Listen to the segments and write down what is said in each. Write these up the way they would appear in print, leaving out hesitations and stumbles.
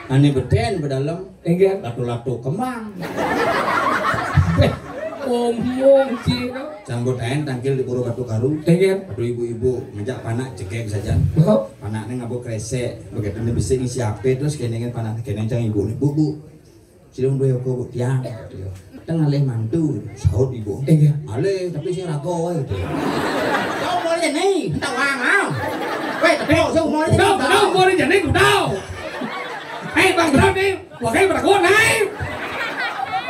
Ane beden bedalam, Enggak. latu-latu kemang. Omong sih. Cambut aen tangkil di puru batu karu. Enggak. Aduh ibu-ibu ngejak panak cekek saja. Kok? Panaknya ngabuk kresek. Begitu ini bisa ngisi HP terus kenengan panak kenengan cang ibu nih. Bu. Silung dua aku bu tiang. Tengah alih mantu. Sahut ibu. Enggak. Alih tapi sih rago gitu. Kau mau aja nih, tak wang mau. Weh tapi kau mau aja. Đâu mua đi nhà này của tao. Hey bang berapa nih? Wah kayak berkon hai.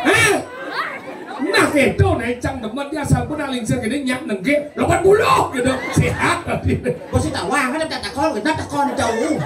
Hah? Nah itu nih cang demen dia sampai naling sih gini nyak nengke 80 gitu sehat. Kau sih tak wang kan tak con người ta tak con jauh.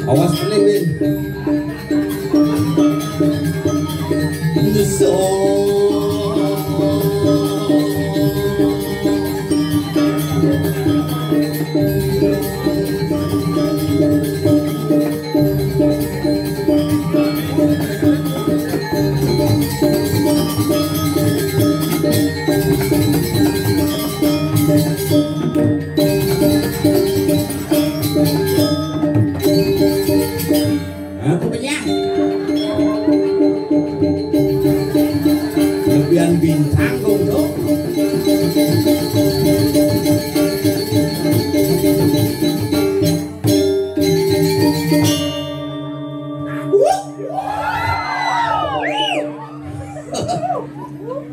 Awas pelik Win. Aku punya lebihan bintang kau tuh.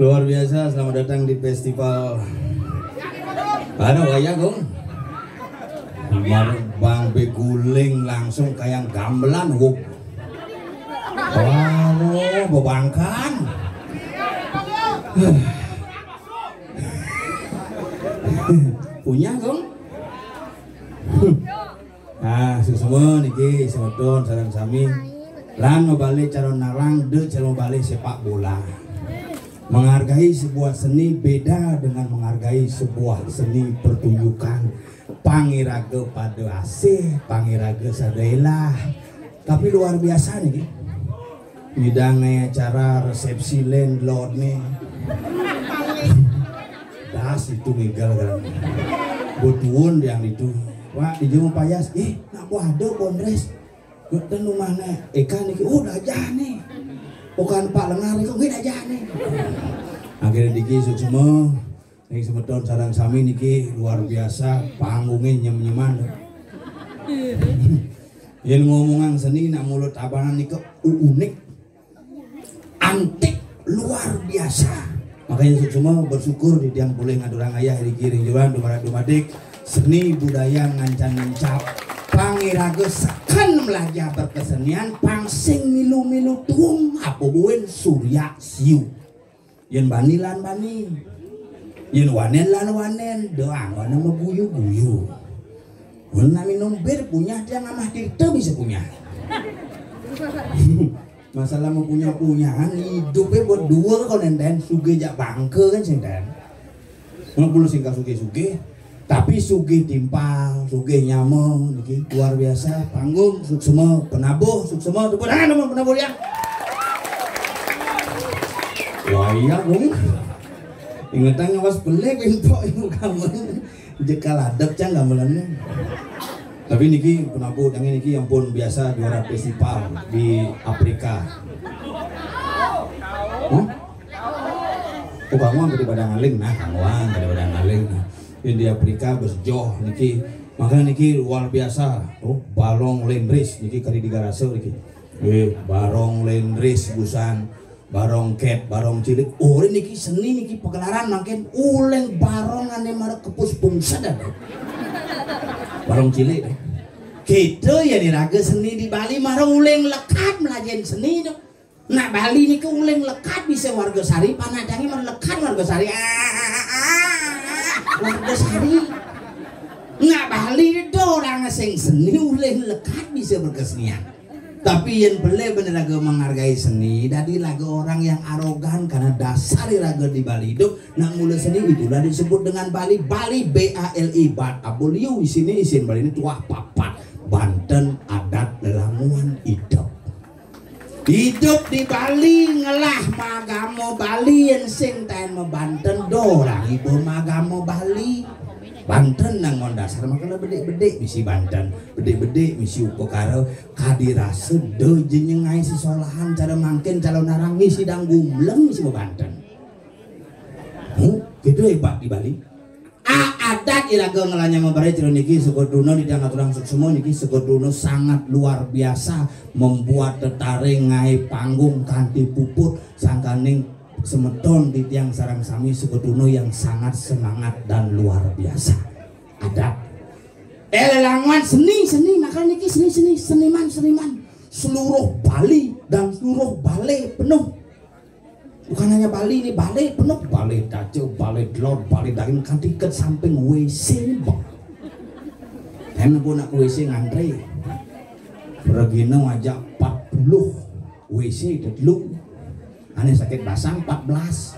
Luar biasa, selamat datang di festival. Ada wayang dong. Bang beguling langsung kayak gamelan huk. Waduh, bebangkan. Punya dong. Nah, semua niki semedon sareng sami. Lan balik calon narang de calon balik sepak bola. Menghargai sebuah seni beda dengan menghargai sebuah seni pertunjukan. Pangiraga pada asih, pangiraga sadailah. Tapi luar biasa nih. Bidangnya acara resepsi landlord nih. Das itu ngegal kan. Butuhun yang itu. Wah, di jemu payas. Nak buah ada bondres. Guten mana? Ikan nih. Udah aja nih. Bukan Pak Lengar itu udah aja nih. Akhirnya dikisuk semua. Ini sebetulnya sarang sami niki luar biasa panggungnya nyem-nyeman. Yang ngomongan seni nak mulut abangan niki unik, antik, luar biasa. Makanya semua bersyukur di tiang boleh ngadurang ayah di kiring jualan dumara dumadik seni budaya ngancan-ngancap pangiraga sekan belajar berkesenian pangsing milu-milu tuung apa buin surya siu yang banilan bani. Yen wanen lan wanen doang wana guyu-guyu. Mun minum bir punya dia ngamah dirte bisa punya. Masalah mau punya-punyaan hidupnya buat dua kau nenden suge jak bangke kan sing den. Mun perlu sing suge-suge tapi suge timpal, suge nyameng niki luar biasa panggung suksema penabuh suksema tepuk tangan teman penabuh ya. Wah iya dong. Ingetan ngawas belek info ibu kamu jekal adab cang gamelannya. Tapi niki penamput yang niki yang pun biasa juara festival di Afrika. Oh? Oh kangwang daripada ngaling nah, kangwang daripada ngaling nah. Di Afrika berjoh niki, makanya niki luar biasa. Oh, Barong Lendris niki kali di garase niki. Barong Lendris busan, barong ket, barong cilik. Oh niki seni niki pagelaran makin uleng barong ane marek kepus bungsa dah. Barong cilik deh. Gitu ya di raga seni di Bali marang uleng lekat melajen seni tuh. Nah Bali ini ke uleng lekat bisa warga sari panadangi mar lekat warga sari. Warga sari. Nah Bali itu orang sing seni uleng lekat bisa berkesenian. Tapi yang boleh bener raga menghargai seni, dari raga orang yang arogan karena dasar raga di Bali itu, nah mulai seni itulah disebut dengan Bali, Bali BALI, Bat Aboliu di sini isin Bali ini tuah papat, Banten adat lelamuan hidup. Hidup di Bali ngelah magamo Bali yang sing taen me Banten dorang ibu magamo Bali. Banten nang mondasar makanya bedek-bedek misi Banten, bedek-bedek misi upekara kadirase de jenyengai si solahan cara mangken calon narangi sidang gumleng misi Banten. Gitu hebat di Bali. Adat iraga ngelanya mabare ciro niki segoduno di tengah turang semua niki segoduno sangat luar biasa membuat tetaring ngai panggung kanthi puput sangkaning semeton di tiang sarang sami segoduno yang sangat semangat dan luar biasa. Adat lelanguan seni makanya niki seniman seluruh Bali dan seluruh Bali penuh. Bukan hanya Bali ini, Bali penuh, Bali Dajo, Bali Delor, Bali Daging kan tiket samping WC bok. Dan pun nak WC ngantri. Regina ngajak 40 WC dulu. Ane sakit basang 14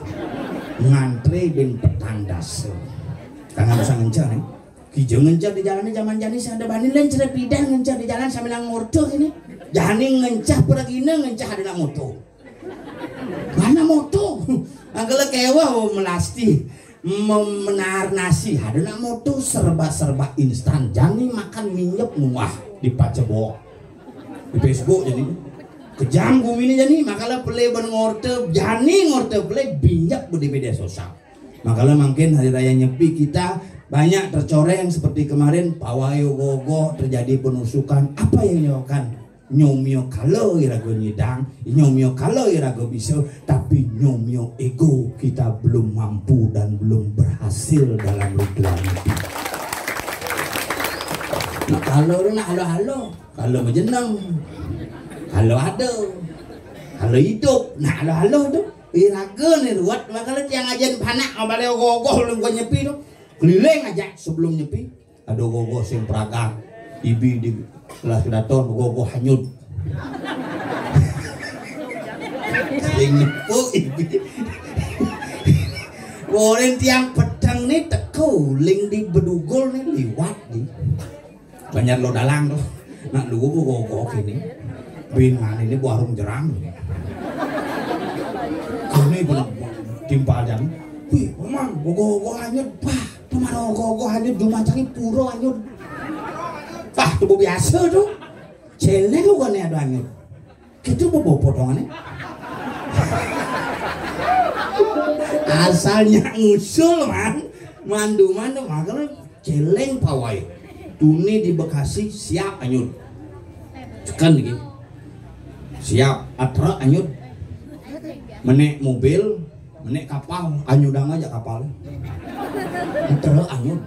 ngantri bin petandas karena bisa ngencar nih kijau ngencar di jalannya zaman jani ada banding lain cerita bidang ngencar di jalan sambil ngurtuh ini jani ngencah peragina ngencah ada nak moto mana moto agak kewa melasti menar nasi ada nak moto serba instan jani makan minyak muah di pacebok di Facebook jadi kejam bumi ini jadi makalah pelai ngorte jani ngorte pelai binjak di media sosial makalah mungkin hari raya Nyepi kita banyak tercoreng seperti kemarin pawayo gogo terjadi penusukan apa yang nyokan nyomio kalau irago nyidang nyomio kalau irago bisa tapi nyomio ego kita belum mampu dan belum berhasil dalam ritual Nyepi. Nah kalau kalau menjenang halo ada halo hidup nah halo tuh iraga nih ruat makanya yang ajan panak ngabale gogoh lu gua Nyepi tuh keliling aja sebelum Nyepi ada gogoh sing pragang ibi di kelas kedaton gogoh hanyut sing nyepu ibi boleh tiang pedang nih teko ling di bedugul nih liwat nih banyak lo dalang tuh nak lu gogoh gini bin mana ini warung jerang ini belum timpal jam wih memang gogo hanyut bah teman gogo hanyut cuma cari puro hanyut bah tubuh biasa tuh celeng lu kan ya ada hanyut gitu bobo potongannya asalnya ngusul mandu makanya celeng pawai tuni di Bekasi siap hanyut kan gitu siap atra anyut menek mobil menek kapal anyudang aja kapal atra anyut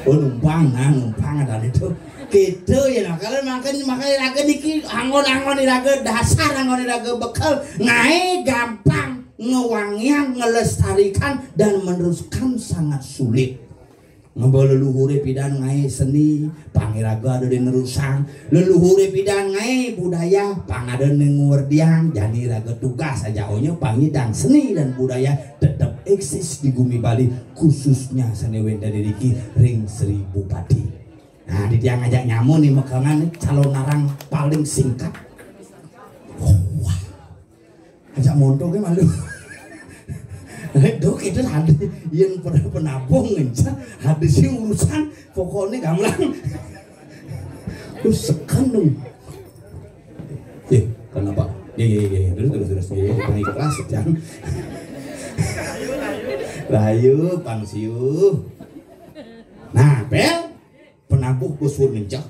oh numpang ada itu gitu ya nah kalau makanya raga niki angon raga dasar angon raga bekal ngai gampang ngewangian ngelestarikan dan meneruskan sangat sulit ngebawa leluhure pidan ngai seni pangiraga ada di nerusang leluhure pidan ngai budaya pangada nenguwerdiang jadi raga tugas aja ohnya pangidang seni dan budaya tetap eksis di bumi Bali khususnya sanewenda diriki ring 1000 padi. Nah di tiang ngajak nyamu nih mekangan calon narang paling singkat wah ajak montok malu Dok itu ada yang pernah penabung ngencah ada sih urusan pokoknya gamlang. Terus sekan dong. Kenapa? Ya, terus ya, naik kelas jangan. Rayu pangsiu. Nah, Bel penabuh kusur ngencah.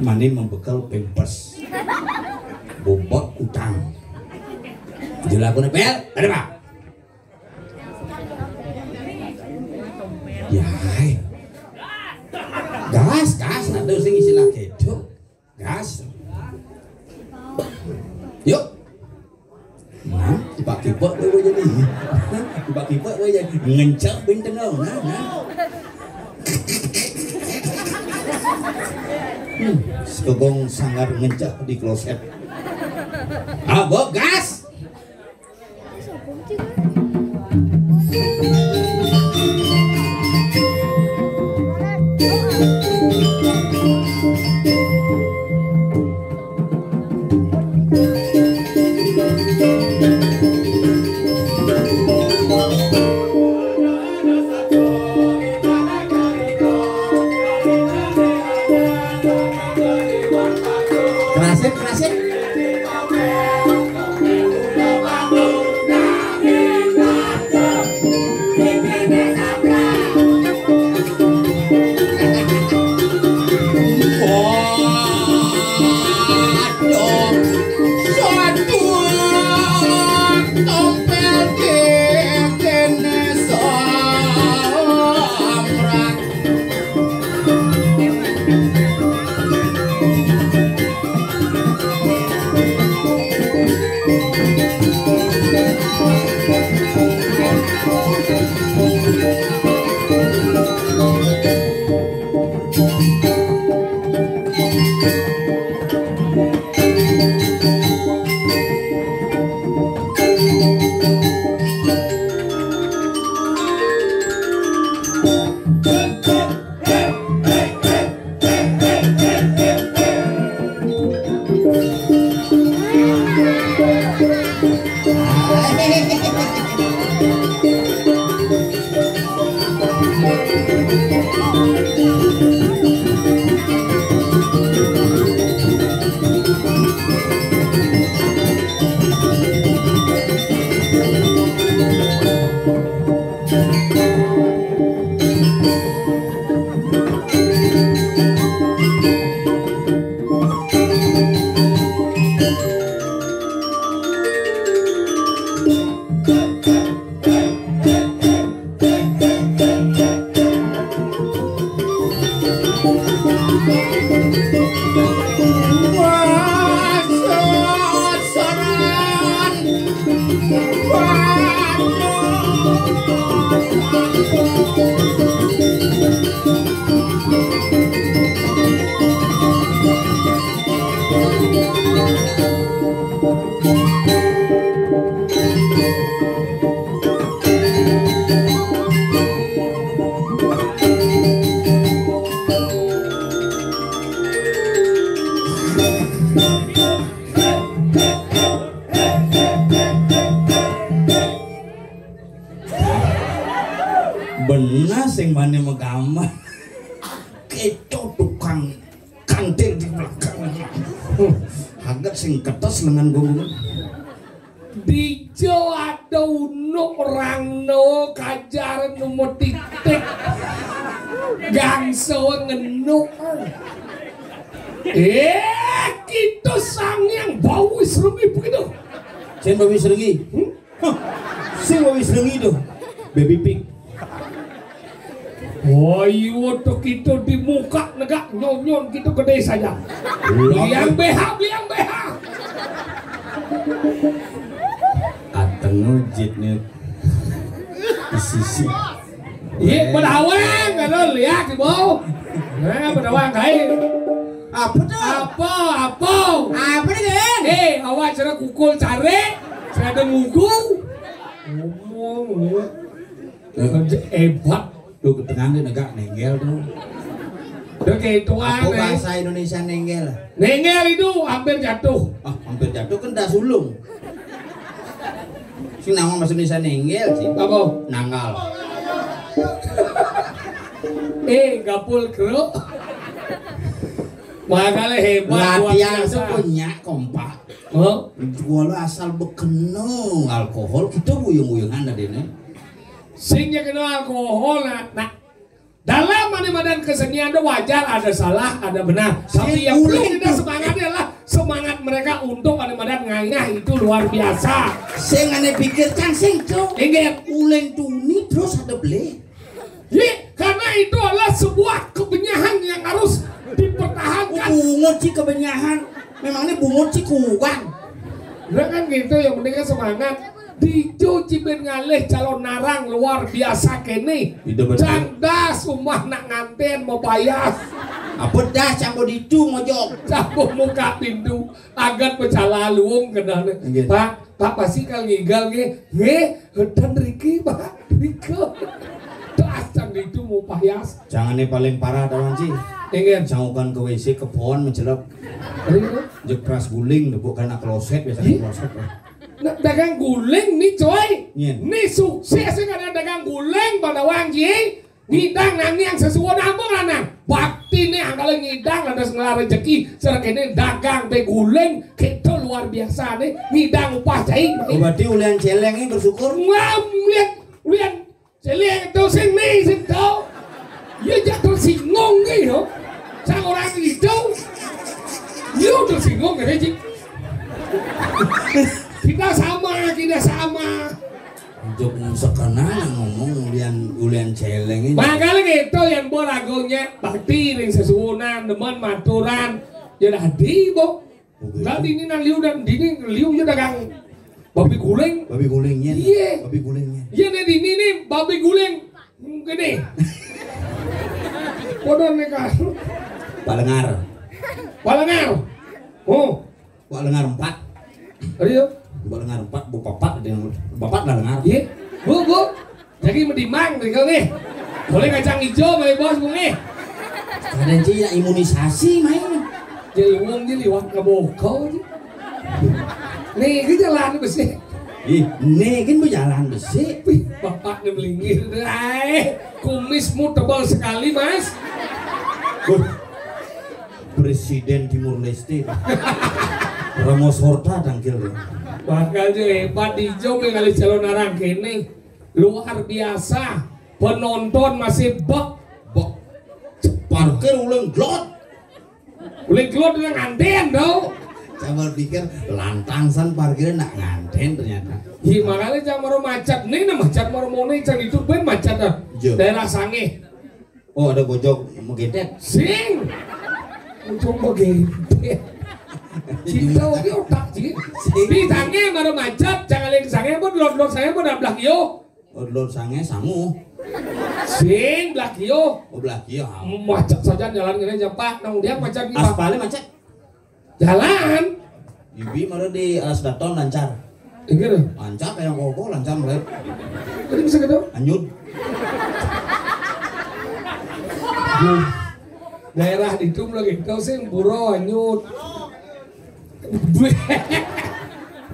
Mani membekal pampers. Bobot utang. Jelaku Bel, ada Pak? Ya, gas, nanti sing istilah gitu, gas. Yuk, nah, tiba-tiba gue jadi, tiba-tiba gue jadi ngencak bintang dong, nah. Sekegong sangar ngencak di kloset. Abok gas. Kerasin. Benar sing mane megamah. Keco tukang kantil di belakang. Haget sing ketes lengan gonggongan. Dijo ada unuk rangno kajar nomor titik. Gangso ngenuk. Kita sang yang bau serengi begitu. Sen bau serengi. Sing bau serengi tuh. Baby pig. Oh iya tuh kita di muka negak nyon kita gede saja. Liang BH. Ateng ngujit nih. Sisi. Iya pedawang ada lihat di bawah. Pedawang kain. Apa tuh? Apa nih? Awak cara kukul cari. Saya ada ngugu. Ngomong. Hebat. Tuh ketengah negak nenggel tuh. Udah kayak itu Apa bahasa Indonesia nenggel? Nenggel itu hampir jatuh. Hampir jatuh kan dah sulung. Sing nangong bahasa Indonesia nenggel sih. Apa? Nanggal. Gapul keruk. Makanya hebat Latihan itu punya kompak. Oh, Walau asal bekeno alkohol kita buyung-buyungan ada ini. sing kena alkohol nah. Dalam mana-mana kesenian itu wajar ada salah, ada benar. Tapi yang perlu kita semangatnya adalah semangat mereka untuk mana-mana ngangah itu luar biasa. Sing ane pikir kan sing tuh. Ingat, Uleng tuni terus ada beli. karena itu adalah sebuah kebenyahan yang harus dipertahankan. Bungut sih kebenyahan. Memangnya bungut sih kuwan. Nah kan gitu yang penting kan semangat. Dicuci ben ngalih calon narang luar biasa kene. Candas umah nak nganten mau bayar. Apa dah cambo dicu mojok. Cambo muka pintu agat pecala luung kenal. Pak pasti kal ngigal nge hedan Riki Pak Riko. Dasar itu mau payas. Jangan nih paling parah tawan sih. Ingin Jangan ke WC ke pohon menjelek. Jekras guling bukan nak kloset biasanya kloset. Nah, dagang guling nih coy. Nyen. Nih sukses kan ada dagang guling pada wangi. Ngidang nang yang sesuatu nampung lanang. Bakti nih angkala ngidang ada sengalah rezeki. Serakene dagang be guling kita luar biasa nih. Ngidang upah cai. Berarti ulian celeng ini bersyukur. Ulian celeng itu sing tau. Ya jatuh singgung gitu. Sang orang itu. Ya tersinggung kan cik. Kita sama. Untuk sekenal ngomong ulian celeng ini. Makanya gitu yang boragonya bakti ring sesuunan demen maturan. Ya dah di bo. Enggak dini nang liu dan dini liu ya dagang babi guling. Babi gulingnya. Iya. Babi gulingnya. Iya nih dini nih babi guling. Gede. Bodoh nih kan. Palengar. Oh. Palengar 4. Ayo. Balengar 4 bu papat dengan bapak lengar. Iya. Bu. Jadi medimang nih kau nih. Boleh kacang hijau mai bos bu nih. Kadang sih ya imunisasi main. Jadi uang jadi liwat ke boko. Nih ke jalan besi. Nih kan berjalan besi. Wih, bapak nih melingkir. Kumismu tebal sekali mas. Presiden Timur Leste. Ramos Horta tangkil dia. Bakal hebat di jom kali calon narang kene luar biasa. Penonton masih bok. Parkir uleng glot. Dengan nganten tau. Saya pikir lantangsan parkirnya nak nganten ternyata. Hi makanya jangan macet nih nah macet mormone cang itu ben macet dah. Daerah Sange. Oh ada gojok mengetek. Sing. Coba gede. Cinta oke otak sih. Di Sange baru macet, jangan lagi Sange pun lor saya pun ada belah kio. Lor Sange sangu. Sing belah kio. Oh belah kio. Macet saja jalan gini jam 4, nang dia macet gimana? Aspalnya macet. Jalan. Ibi malah di Asdaton lancar. Gitu. Lancar kayak koko lancar mulai. Tadi bisa gitu? Anyut. Daerah itu lagi kau sing buro anyut.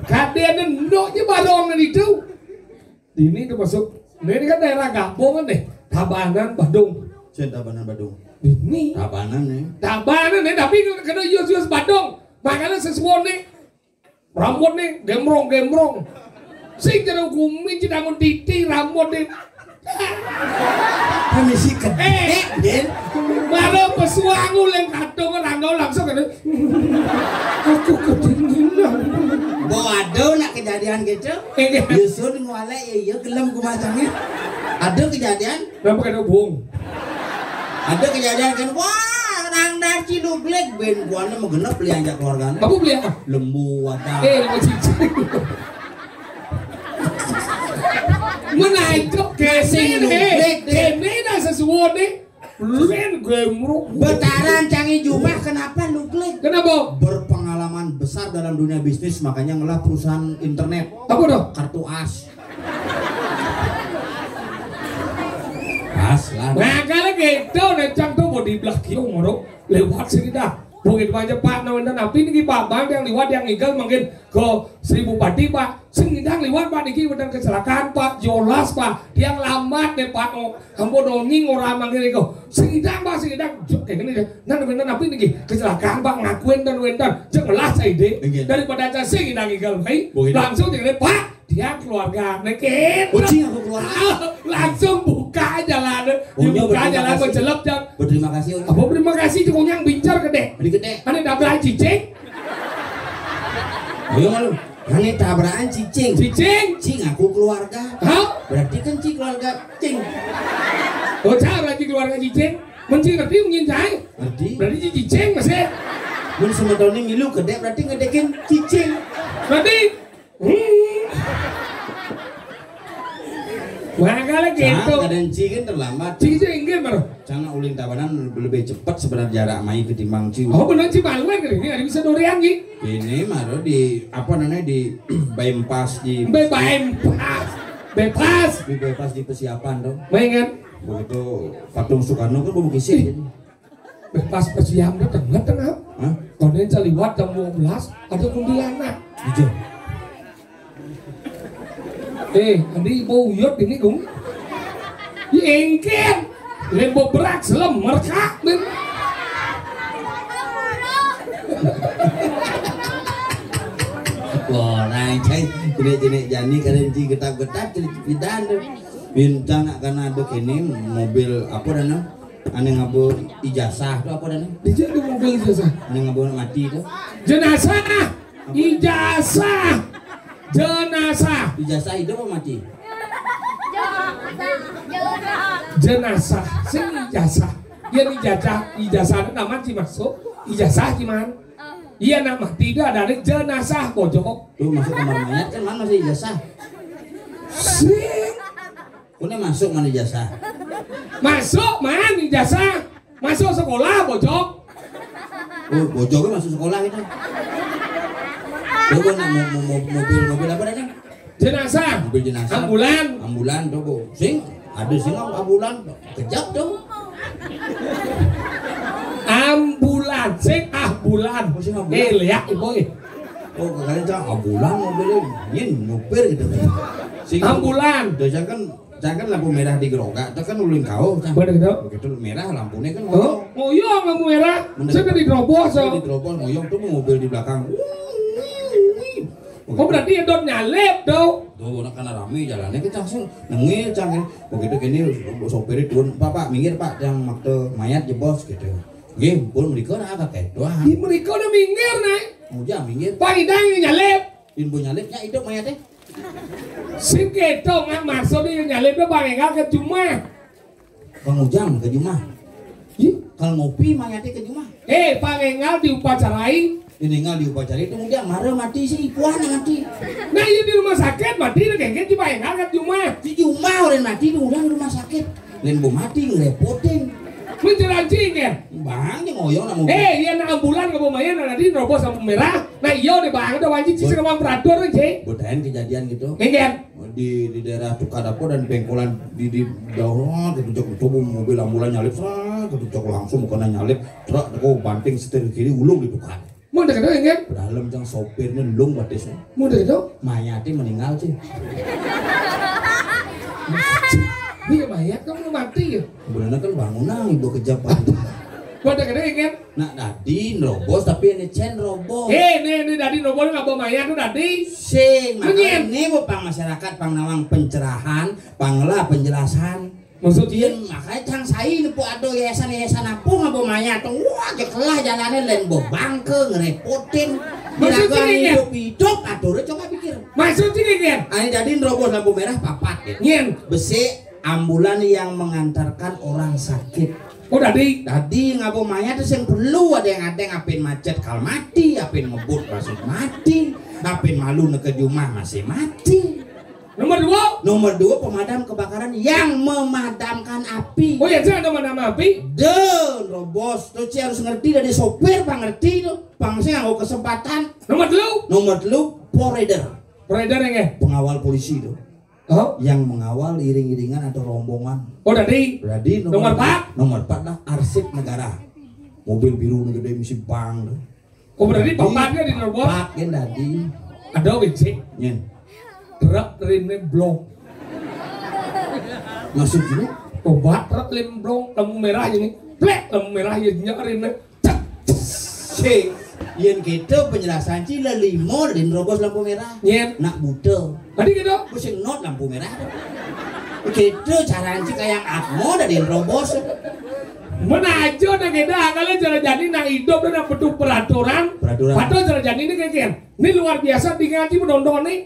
Kaden ndoknya barong itu. Ini tuh masuk. Ini kan daerah Gabung kan deh. Tabanan Badung. Tabanan Badung. Ini. Tabanan nih. Tabanan nih tapi kena yus Badung. Makanya sesuatu nih. Rambut nih gemrong. Sing jeruk kumin cidangun titi rambut nih. Kami sih Den. Baru pesuangu yang kadung rangau langsung kan. Aku kedinginan. Ada nak kejadian gitu. Yusun ngwale ya gelem kumacangnya. Ada kejadian. Kenapa kena bung? Ada kejadian kan wah nang ciduglek ben kuane menggenep beli anjak keluargane. Kamu beli apa? Lembu wadah. Lembu cicing. Menaik ke sini. Kene dah sesuatu nih. Len gemruk. Betaran canggih jumlah kenapa nuklik? Kenapa? Berpengalaman besar dalam dunia bisnis makanya ngelah perusahaan internet. Apa dong? Kartu as. As lah. Nah kalau gitu necang tuh mau di belah kio ngorok lewat sini dah. Bukit aja Pak nawan tapi niki Pak Bang yang liwat yang ninggal mungkin ke Seribu Pati Pak sing indang liwat Pak niki udah kecelakaan Pak jolas Pak tiang lambat deh Pak ampun donging orang manggil itu sing indang Pak sing indang kayak gini deh tapi niki kecelakaan Pak ngakuin dan wendan jelas ide daripada aja sing indang ninggal baik langsung tinggal Pak dia keluarga neket kucing aku keluar langsung buka jalan buka jalan menjelep jam berterima kasih apa terima kasih cukup yang bincar gede gede ane tabrakan cicing ayo malu ane tabrakan cicing cing aku keluarga berarti kan cing keluarga cing oh cara lagi keluarga cicing mencing ngerti menyincai ngerti berarti cicing masih mun sementara ini ngilu gede berarti ngedekin cicing berarti makanya gitu kadang cing terlambat cicing gimana Cana ulin Tabanan lebih cepat sebenarnya jarak mai ketimbang Ciu. Oh benar Cimaluan ini ada bisa durian gitu. Ini mah di apa namanya di bypass di bypass di persiapan dong. Mainkan. Begitu patung Soekarno kan mau kisih. Bypass persiapan tengah. Hah? Konen caliwat jam 12 ada kuntilanak. Hijau. Andi mau yot ini gung. Engken. Lembo berak selem merkak men. Wah, cai jenek jani kalian ci getap-getap jadi pidan tuh. Bintang karena ada kini mobil apa dana? Ane ngabur ijazah tuh apa dana? Dijak tuh mobil ijazah. Ane ngabur mati tuh. Jenazah. Ijazah. Ijazah hidup apa mati? Jenazah sing ijazah ya ijazah nama sih masuk ijazah gimana iya nama tidak dari jenazah pojok tuh masuk kamar mayat kan mana masih ijazah sing kune masuk mana ijazah masuk mana ijazah masuk sekolah pojok oh pojoknya masuk sekolah gitu tuh nak mobil apa dah jenazah mobil jenazah ambulan tuh bu sing ada sih ambulan kejap dong ambulan sing bulan lihat boy oh kalian cak ambulan mobilnya yin nyupir gitu sing ambulan tuh jangan lampu merah di gerogak itu kan ulun kau bener gitu begitu merah lampunya kan ngoyong lampu merah saya kan diterobos ngoyong tuh mobil di belakang. Oh berarti ya dot nyalip tuh. Tuh karena rame jalannya kita langsung nengil cangin. Begitu gini sopirnya turun, Pak minggir Pak yang makte mayat jebos gitu. Gim, pun mereka nak kaget doang. Di mereka udah minggir naik. Muja minggir. Pak idang nyalip. Inbu nyalipnya hidup mayatnya. Sing gitu nggak masuk dia nyalip tuh Bang Enggal ke Jumah. Bang Ujang ke Jumah. Kalau ngopi mayatnya ke Jumah. Bang Enggal diupacarain. Ditinggal di upacara itu kemudian marah mati sih ipuan mati. Nah iya di rumah sakit mati udah kayak gitu Pak Enggal ke Jumah. Di Jumah orang mati udah di rumah sakit. Lain bu mati ngerepotin. Mencerancing kan? Bang yang ngoyong namu. Iya na ambulan ke lumayan nanti nerobos lampu merah. Nah iya udah bang udah wajib sih sama operator aja. Budain kejadian gitu. Enggak. Di daerah Tukadapo dan Pengkolan di daerah ketucok coba mobil ambulan nyalip ketucok langsung bukan nyalip truk banting setir kiri ulung di Tukad. Mau dekat itu enggak? Dalam jang sopirnya lung batisnya. Mau dekat itu? Mayatnya meninggal sih. Iya mayat kamu mati ya? Sebenarnya kan bangunan ibu kejapan. Mau dekat itu enggak? Nah tadi nerobos tapi ini cen robos. Ini tadi nerobos nggak bawa mayat tuh tadi. Sing, makanya ini bu pang masyarakat pang nawang pencerahan, panglah penjelasan. Maksudnya makanya cang saya nepu ado yayasan apa nggak bawa mayat tuh wah kelah jalannya lain bawa bangke ngerepotin. Maksudnya hidup aduh coba pikir. Maksudnya kan? Ini jadi nerobos lampu merah papat. Nyen Besi ambulan yang mengantarkan orang sakit. Oh tadi nggak bawa mayat itu yang perlu ada yang apin macet kal mati, apin ngebut masih mati, apin malu ke Jumah masih mati. Nomor dua pemadam kebakaran yang memadamkan api. Oh ya jangan memadam api. Robos tuh harus ngerti dari sopir pang ngerti tuh, pang saya nggak kesempatan. Nomor dulu poreder yang pengawal polisi tuh. Oh, yang mengawal iring-iringan atau rombongan. Oh tadi. Nomor 4 lah arsip negara. Mobil biru gede misi bang. Oh berarti bapaknya di nerobos. Pak kan tadi. Ada wc. Nyen. Truk rimnya blong. Masuk gini. Tobat truk rim blong lampu merah ini. Plek lampu merah ini rimnya. Cek. Cek. Yen kita penjelasan cila limo dari nerobos lampu merah. Nyen. Nak buta. Tadi gitu. Pusing not lampu merah. Kita cara anci kayak akmo dari nerobos. Mana aja nak kita kalau cara jadi nak hidup dan nak penuh peraturan. Padahal cara jadi ini kayak ini luar biasa di ngaji menonton nih.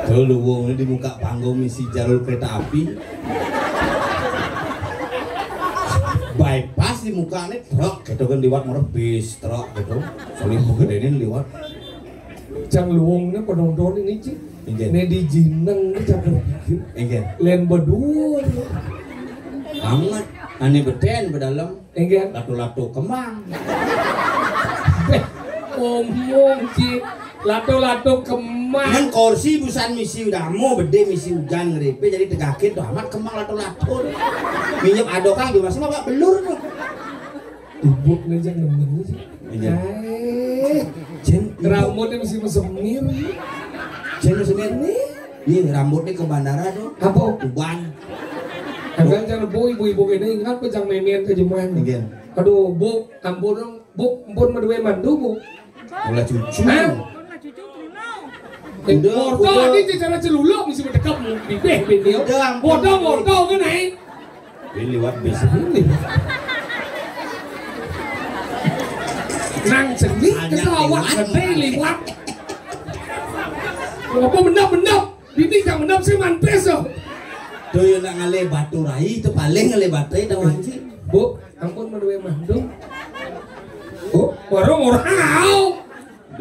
Kalau lu wong ini dibuka panggung misi jalur kereta api. Bypass di muka nih truk gitu kan liwat mau bis truk gitu. Soalnya mau gedein liwat. Jangan luangnya penonton ini sih. Ini di jineng ini jangan berpikir. Enggak. Lain berdua. Amat. Aneh beten berdalam. Enggak. Lato-lato kemang. Omong sih. Lato-lato kemang. Yang kursi busan misi udah mau bede misi hujan ngeripe jadi tegakin tuh amat kemang lato-lato. Minyak adokang di masih mah belur tuh. Ibuk nih jangan nemen sih. Jen rambutnya mesti mesemir. Jen mesemir nih. Iya rambutnya ke bandara tuh. Apa? Tuban. Kadang jangan ibu-ibu ini ingat jangan memen ke jemuan. Aduh bu, ampun dong, bu, ampun medue mandu bu. Mulai cucu. Udah, ini cara celuluk mesti berdekap di beh beliau. Bodoh kan nih. Ini lewat bis ini. Nang seni ketawat gede liwat. Apa benda-benda? Ini jangan benda sih mantes loh. Tuh yang nak ngale batu rai itu paling ngale baterai tawan sih. Bu, ampun medue mandu. Bu, warung orang.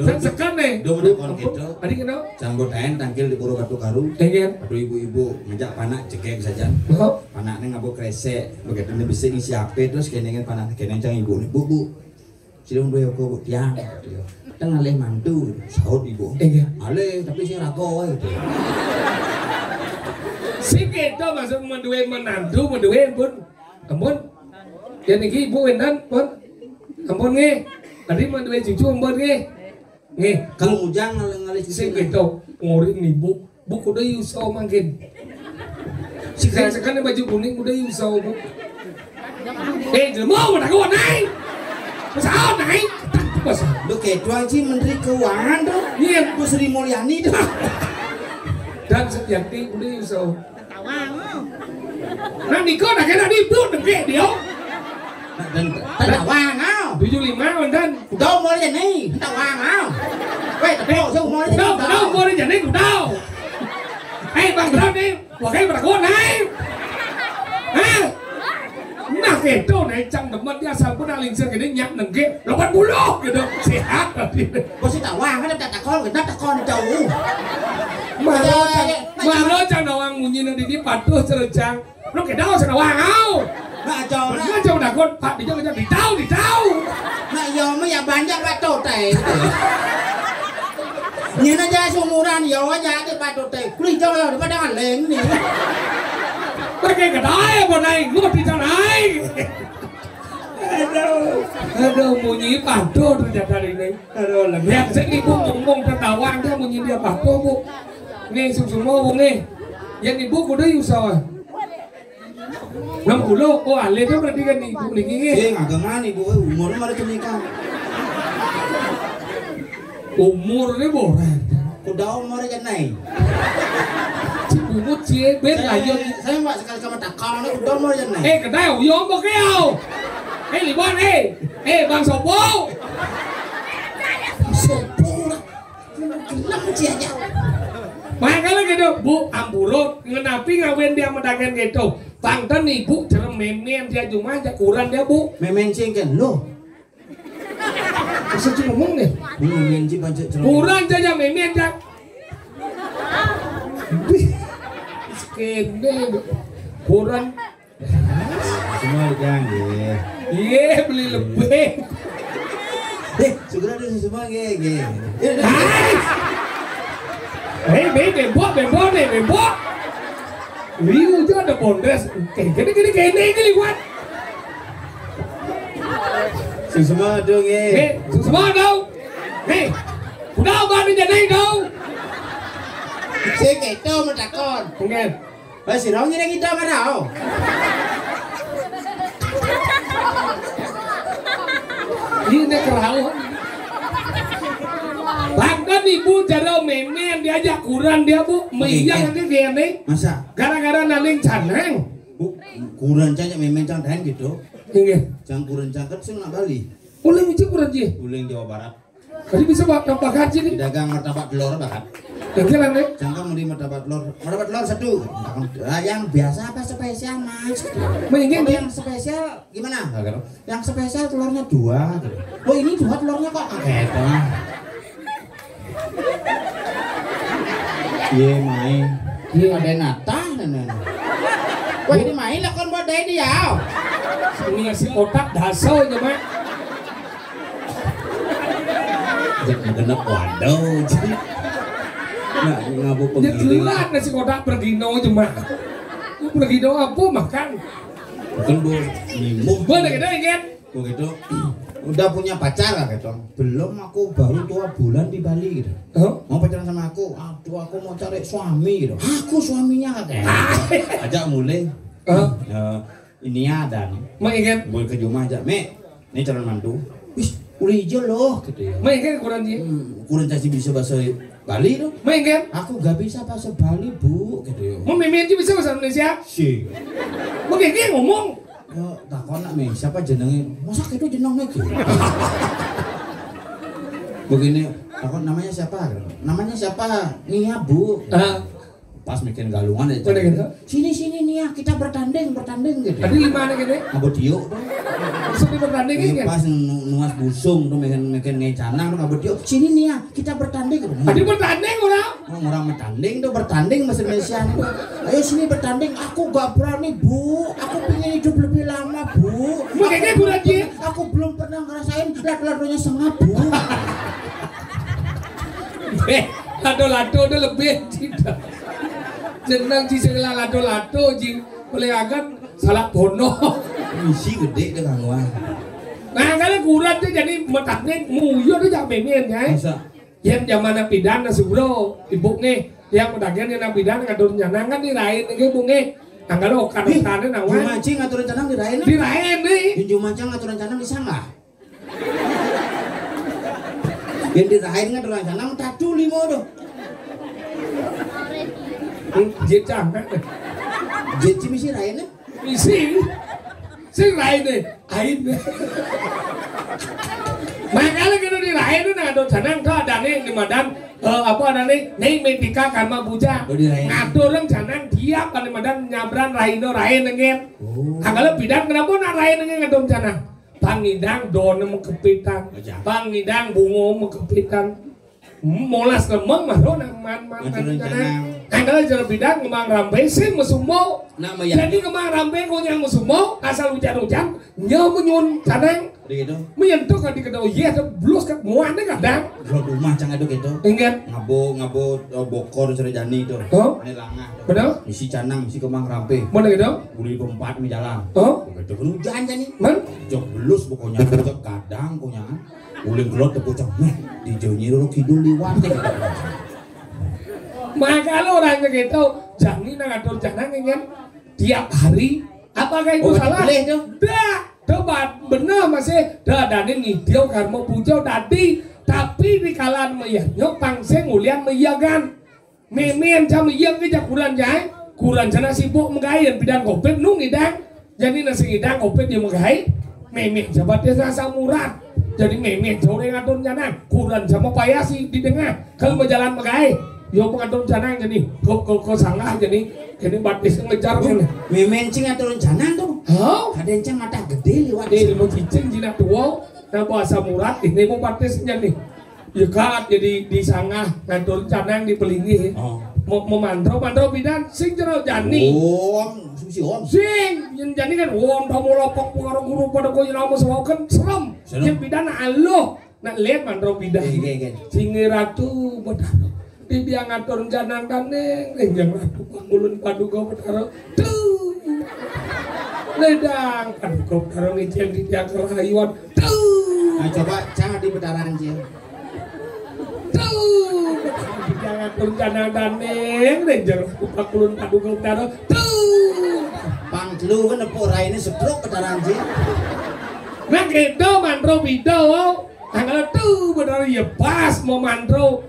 Sekan nih. Dong kon gitu. Tadi kenal? Canggut aen tangkil di puro batu karu. Pengen. Aduh ibu-ibu ngejak panak cekek saja. Oh. Panaknya ngabuk kresek. Begitu ini bisa ngisi HP terus kenengan panak kenengan cang ibu nih. Bu. Sidong dua aku tiang. Kita ngalih mantu. Sahut ibu. Iya. Alih tapi sih rago gitu. Si kita masuk menduin menantu menduin pun. Ampun. Jadi ibu enan pun. Ampun nge. Tadi menduin cucu ampun nge. Nge. Kang Ujang ngalih Si kita ngorin nih bu. Bu kuda yusau mangkin. Si sekarang baju kuning kuda yusau bu. Mau mana kau naik? Sao naik? Lu kayak tuan sih Menteri Keuangan tuh. Iya, Bu Sri Mulyani tuh. Dan Setiati udah yusau. Nah Niko nak kena dibut dengke dia. Dan tawang ao. 75 dan. Đâu mua cái này? Tawang ao. Weh, tao sao mua cái này? Đâu mua cái này của tao. Bang Bram đi, của cái bà con này. Nah itu naik cang demet dia sampai nalingsir gini nyak nengke, lepas bulu gitu, sehat tapi. Kau sih tawang kan tak kon, kita tak kon jauh. Malo cang doang munyi nanti di patuh cercang, lo kedau cang doang au. Nak jauh lah. Nak jauh dah kon, pak di jauh di tahu. Nak jauh mah ya banyak batu teh. Nhìn nó ra sumuran dầu aja cái batu teh, kulit jauh lah, daripada ngaleng nih. Pakai kedai apa naik, lu di naik. Aduh, munyi patuh ternyata ini. Aduh, lihat sini bu ngomong tertawang dia munyi dia patuh bu. Nih semua bu nih, yang ibu kuda usaha. 60, oh alih itu berarti kan ibu nih. Iya ngagangan ibu, umurnya malah nikah. Umurnya boran. Kuda umurnya kan naik. Bubut cie bet lagi. Saya mbak sekali sama takal ini udah mau jangan. Kedai uyong bakal. Liban Bang Sopo. Sopo lah. Kenapa cie aja? Makanya gitu, Bu amburut ngenapi ngawin dia mendagang gitu. Tangtan ibu cara memen dia cuma aja kurang dia bu. Memen cengken lo. Bisa cuma ngomong nih. Memen cing pancet. Kurang aja memen dia. Kene kurang semua ikan ya. Iya beli lebih. Segera ada semua ge. bembok nih bembok. Liu aja ada bondes. Kayak gini liwat. Semua dong ye. Semua dong. Nih, udah bani jadi dong. Si keto mentakon. Mungkin. Si Rong ini kita marah. Ini kerauan. Bahkan ibu jadau memen diajak kuran dia bu, meyang nanti dia nih. Masa? Gara-gara naning canang. Bu, kuran canyak memen candahan gitu. Iya. Jangan kuran cangkat sih nak Bali. Uling itu kuran sih. Uling Jawa Barat. Jadi bisa buat nampak haji nih. Dagang martabak telur bakat. Jalan nih. Jangan mau di martabak telur satu. Yang biasa apa spesial mas? Mending yang spesial gimana? Yang spesial telurnya 2. Oh ini 2 telurnya kok gitu. Iya main. Iya ada nata nenek. Wah ini main lah kon buat dari dia. Ini ngasih otak dasar aja mak. Jangan kena waduh. Nah ngabu Ya penggiling. jelas nasi kotak pergino aja mak. Pergino apa makan? Bukan bu, nyimuk. Mana kita ingat? Begitu. Udah punya pacar lah gitu. Belum, aku baru 2 bulan di Bali gitu. Mau pacaran sama aku. Aduh aku mau cari suami gitu. Aku suaminya katanya. Ajak mulai. Ini ada nih. Mak ingat? Boleh ke rumah aja. Mek, ini calon mantu. Wis, udah hijau loh gitu ya. Mak ingat kurang sih? Kurang kasih bisa bahasa Bali tuh. Mak ingat? Aku gak bisa bahasa Bali bu gitu ya. Mau memen aja bisa bahasa Indonesia? Si. Mak ingat ngomong. Takon nak nih, siapa jenengnya? Masa itu jenengnya gitu? Begini, takon namanya siapa? Namanya siapa? Nia bu. Pas bikin galungan aja. Gitu? Sini Nia, kita bertanding gitu. Tadi 5 anak ini? Ngabut yuk tuh. Maksudnya bertanding kan? Pas nuas busung tuh bikin ngecanang tuh ngabut yuk. Sini Nia, kita bertanding. Tadi bertanding orang? Orang bertanding tuh bertanding bahasa Indonesia. Ayo sini bertanding. Aku gak berani bu. Aku pengen hidup lebih lama bu. Makanya gue lagi. Aku belum pernah ngerasain lado-ladonya sengap bu. Lado-lado udah lebih tidak. Jenang di segala lado-lado jing boleh agak salah bono. Misi gede deh kang Wah. Nah karena kurang tuh jadi metaknya muyo tuh jangan memen ya. Yang zaman napidan nasi bro, ibu nih yang pedagang yang napidan ngatur nyanang kan dirain nih ibu nih. Angkalo kan-kannya nawan. Jumancing ngatur canang dirain. Dirain nih. Jumancing ngatur canang di sana. Yang dirain ngatur canang tatu limo tuh. Jit canggah deh. Jit misi rain nih. Misi. Si rain deh. Ain deh. Makanya kita dirain tuh ngatur canang tuh ada nih di madan apa ada nih metika karma puja. Ngatur orang canang diam kan di madan nyabran raino rain nengen. Angkalo bidan kenapa nak rain nengen ngatur canang? Pangidang dono kepitan. Pangidang bungo kepitan. Molas lemeng mah do nang man canang. Angkalo jero bidan ngemang rambe sing musumo. Jadi ngemang rambe konyang musumo asal hujan-hujan nyaw menyun canang. Gitu. Menyentuh kan di kedau iya blus kan muane kadang. Blok rumah cang aduk gitu. Ingat Ngabo bokor cari jani itu. Ini langah. Benar? Misi canang, misi kemang rampe. Mana gitu? Buli dompat mi jalan. Begitu kan hujan jani. Man? Jok belus pokoknya jok kadang pokoknya. Uling kelot tepuk cang. Di jauh nyiru kidul liwat deh. Maka lo orangnya gitu, jangan ngatur canang ingat tiap hari. Apakah itu salah? Dah. Coba bener masih dadane ngidil karma puja tadi tapi di kalan meyahnya pangseng ulian meyagan memen jam iya ke jakuran jai kuran jana sibuk mengain bidan kopet nung ngidang jadi nasi ngidang kopet dia mengai memen jabatnya rasa murad jadi memen sore ngatur jana kuran sama payasi di tengah kalau berjalan mengai yo mengatur jana jadi kok sanggah jadi batis ngejar kan memen cing ngatur jana tuh. Oh, kadang cang mata gede liwat. Mau cicing jinak tua, nah bahasa murad ini mau batisnya nih. Ya kan jadi disangah ngatur canang dipelingi. Mau mandro bidan sing jero jani. Si om. Sing yang jani kan tamu lopok pengaruh guru pada kau yang mau kan serem. Yang bidan alo nak lihat mandro bidan. Sing ratu bedah. di dia ngatur janang kaneng yang ratu pangulun paduga betara tuh ledang paduga betara ngecel di dia kerayuan tuh Nah coba cara di betaran Cil. tuh di dia ngatur janang kaneng yang ratu pangulun paduga betara tuh Pang lu kan nepuk rai ini sebrok betaran Cil. nah gitu mantro video tanggal tuh benar ya pas mau mantro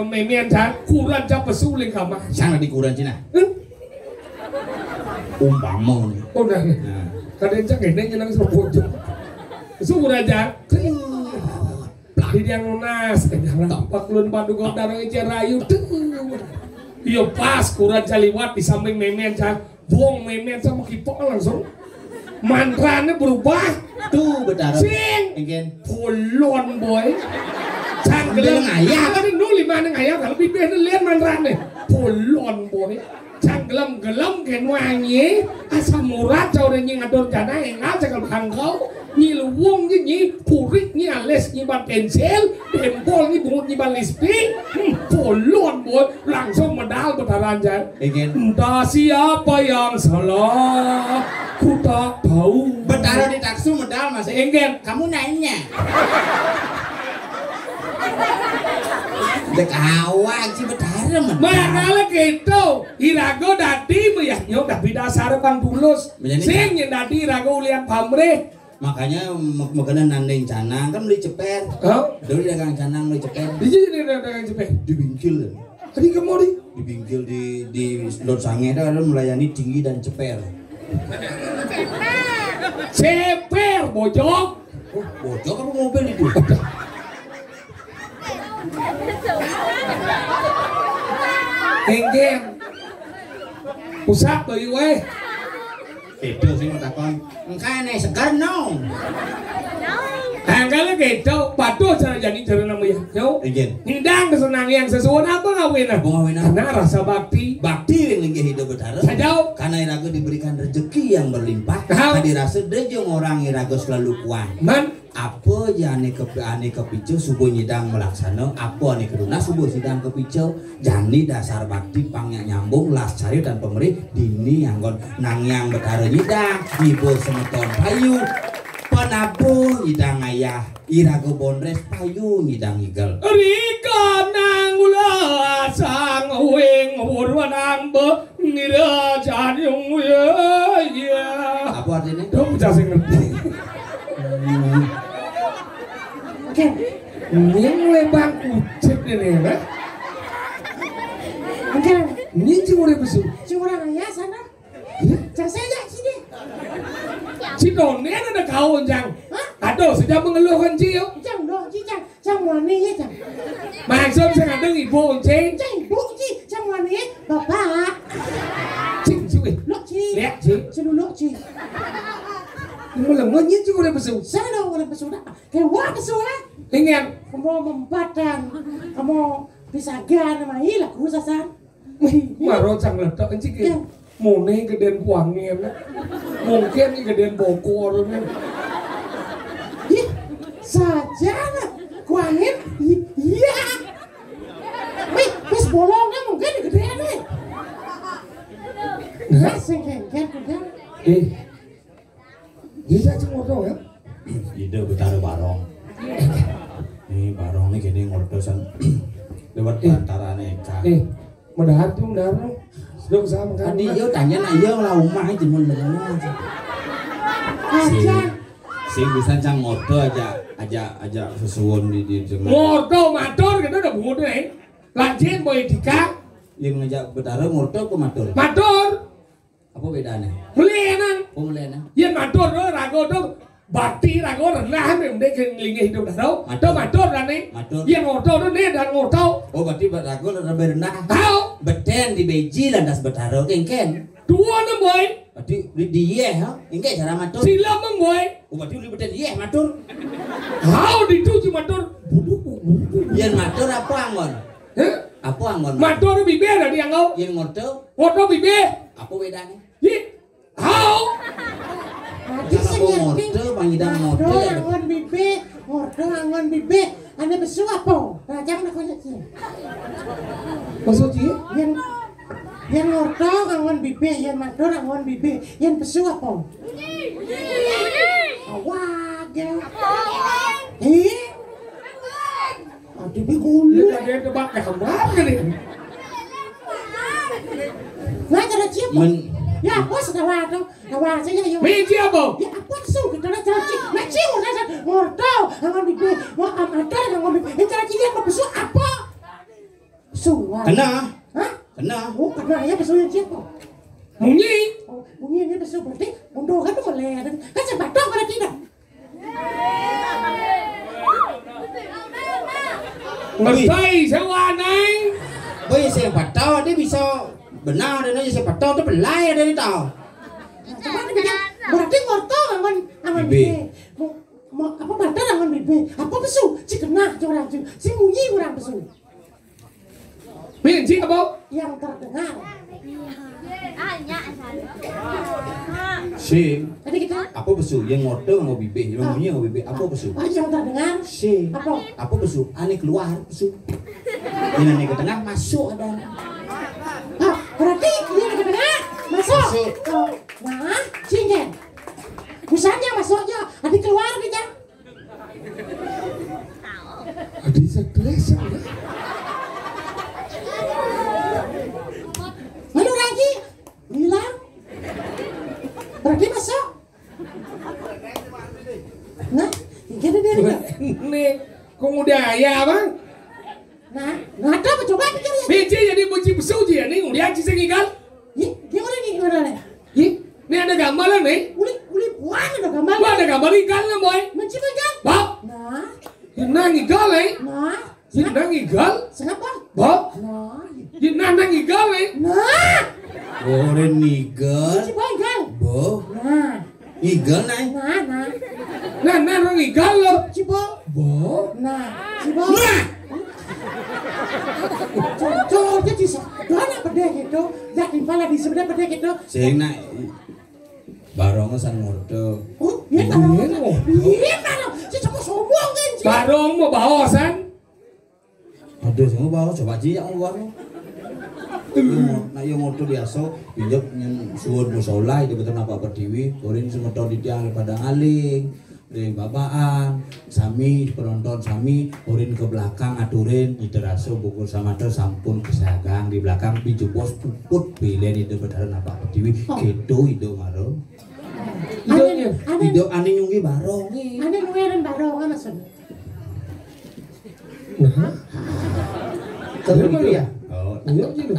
memian kurang cap pesuling kamar Sangat di kuran Cina. Umpama nih. udah Nah. kadang cak ini nyenang serbojok syukur aja di yang lunas tampak lun paduga darah ecer rayu tuh iya pas kurang jaliwat di samping memian cak buang memian sama kipok langsung mantranya berubah Tuh betaran. sing Engken. Pulon boy. Canggelam Ngayah. kan nuli mana ngayah kalau bibir lihat manran nih. Pulon boy. Canggelam gelam ken wangi asam murad jauh dan nying adon jana enggak cakal bangkau nyi luwung nyi purik nyi ales nyi ban pensil dempol nyi bungut nyi ban listrik pulon boy langsung medal betaran jan Engken. entah siapa yang salah ku tak tahu Betaran di taksu medal Mas. enggen Kamu nanya. Dek awak sih betaran men. Makanya gitu, irago dadi meyaknya tapi dasar bang tulus. Menjadi- Sing yang dadi irago lihat pamrih. Makanya makanan nandeng canang kan beli ceper. Hah? Dulu dagang canang beli ceper. Di sini dengan cepet. Dibingkil. Tadi kamu di Dibingkil di Lor Sange itu ada melayani tinggi dan ceper. ceper bojok. Oh, bocok apa mobil itu? Enggen. Pusat tuh weh. Itu sih mau takon. Engkau nih segar no. Angkanya gitu, patuh cara jadi cara namanya. Yo, Enggen. hindang kesenangan yang sesuatu apa ngawin ah? Apa ngawin ah? Karena rasa bakti. Bakti yang lagi hidup betara. Sajau. Karena irago diberikan rezeki yang berlimpah. Tahu. Tadi rasa dejong orang irago selalu kuat. Man, Apa aja ane kepicu subuh nyidang melaksana. Apa ane keduna subuh sidang kepicu. Jani dasar bakti pangnya nyambung las cari dan pemerih dini anggon nangyang betara nyidang. Ibu semeton payu. Penabuh nyidang ayah. Irago bonres payu nyidang igel. Rika nang ula sang wing urwanang be ngira janyung ya. Apa artinya? Dong bisa sing ngerti. Oke. Ini mulai bangku cek ini ya. Oke, Ini cuma besu. curang ya sana. Jangan saja sini. Cino ini ada kawan jang. Hah? Aduh sudah mengeluhkan cio. Jangan dong, jangan wani ya jangan. Maksud saya ada ibu ceng. Jangan ibu ci, jangan wani bapak. Cing cuy. Lok ci. Lihat ci. Sudah lok ci. Ini mulai ini cuma besu. Saya dong orang pesudah. Kayak wah pesudah. Ingat. Kamu mempadang, kamu bisa gan sama hilang kerusakan. Maro cang ledak encik ya. Mone gedean kuangnya ya. Mungkin ini gedean Bogor ya. Ih, saja lah. Kuangin, iya. Wih, wis bolongnya mungkin gedean nih. Nah, Sengkengken kuda. bisa cuma tau ya. Ide betara barong. Ini barong nih gini ngordosan lewat antara neka. Mendahar tuh mendahar tuh. Sudah usaha makan. Tadi yo tanya nak yo lah umah aja mun lengan. Aja. Si bisa cang ngordo aja sesuwun di jeneng. Ngordo matur gitu udah bungut nih. Lanjut boy dika. Yang ngajak betara ngordo apa matur? Matur. Apa bedanya? Melianan. Apa melena? Iya matur tuh rago tuh. Bakti rago rendah nih udah kelingi hidup dah tau. Matur nih. Matur. Iya ngordo tuh nih dan ngordo. Oh berarti rago lebih rendah. Tahu. Beten di beji landas betara kengken. Dua nih boy. Berarti di ye ha? Engke cara matur. Sila meng boy. Oh berarti li beten ye matur. How dituju matur. Yen matur apa anggon? Hah? Apa anggon? Matur bibe dari yang kau. Yen ngordo Ngordo bibe. apa bedanya? Iya. How? Adi Kalau ngordo pangidang ngordo. Ngordo angon bibe, ngordo angon bibe. Ane besu apa? macam nak kau sih. Maksudnya? Yang ngorto ngangon bibe, yang mador ngangon bibe, yang pesu apa? Awak ya. Aduh bikulu. Dia tebak gambar kan ni. Nggak ada siapa? Ya apa sedawa tu? Dawa saja yo. Meji apa? Ya apa su kita nak cari? Nak cium saja. Ngorto ngangon bibe, mau amador ngangon bibe. Yang cari yang pesu apa? Suwa. Kena. Hah? Kena. Oh, kena ya pesu yang siapa? Munyi. Oh, bunyi ini pesu berarti mundur kan boleh. Kan sebatong pada tidak. Ngerti sewa nai. Bây giờ bắt tao đấy vì sao bữa nào đấy nó sẽ bắt tao tới bữa lai ở đây tao. Berarti ngorto angon bibe. Mau apa badan angon bibe? Apa pesu? Si kena orang tu. Si bunyi orang pesu. Meji apa? Yang terdengar. Si Tadi kita apa besu yang ngotor mau bibe, yang bunyi mau bibe apa besu? yang terdengar. Si Apa? apa besu? Aneh keluar besu. Ini aneh ke tengah masuk ada. Berarti yang terdengar masuk. Masuk. Oh, nah, singen. Misalnya masuknya, adik keluar kita. Adik stres ya. Mana lagi? Hilang. Berarti masuk. Nah, ini dia. Nih, kok udah ya bang? Nah, nggak ada coba pikir ya. Meji jadi buci besu je ni udah aja sengigal. Ini orang ni orang ni. Ni ada gambar lah ni. Uli buang ada gambar. Wah ada gambar ikan lah boy. Mencium ikan. Bak, Nah, nang igal eh. nah. Nang igal. Kenapa? Bak, Nah, nang igal eh. nah. Orang nigel, Mencium ikan. bo, Nah, nigel naik. nah. Nang igal lo. Cibo. Bak. Nah, cibo. Cocok jadi mana pedih gitu. Dak impala di sebelah pedih gitu. Sing naik barong sang ngotor. Oh, iya tahu. Iya tahu. Si cuma sombong kan. Barong mau bawa san. Aduh, semua bawa coba aja yang luar. Nah, yang ngotor biasa, pinjak yang suwon musola itu betul apa pertiwi. Korin semeton di tiang pada ngaling. Dari babaan, sami penonton sami, urin ke belakang aturin, iteraso bukul sama ter sampun kesagang di belakang piju bos puput pilih itu bedaran apa TV gitu itu marong. Itu aneh nyunggi barong. Aneh ngerin barong apa maksudnya? Kalau gitu ya. Oh, iya gitu.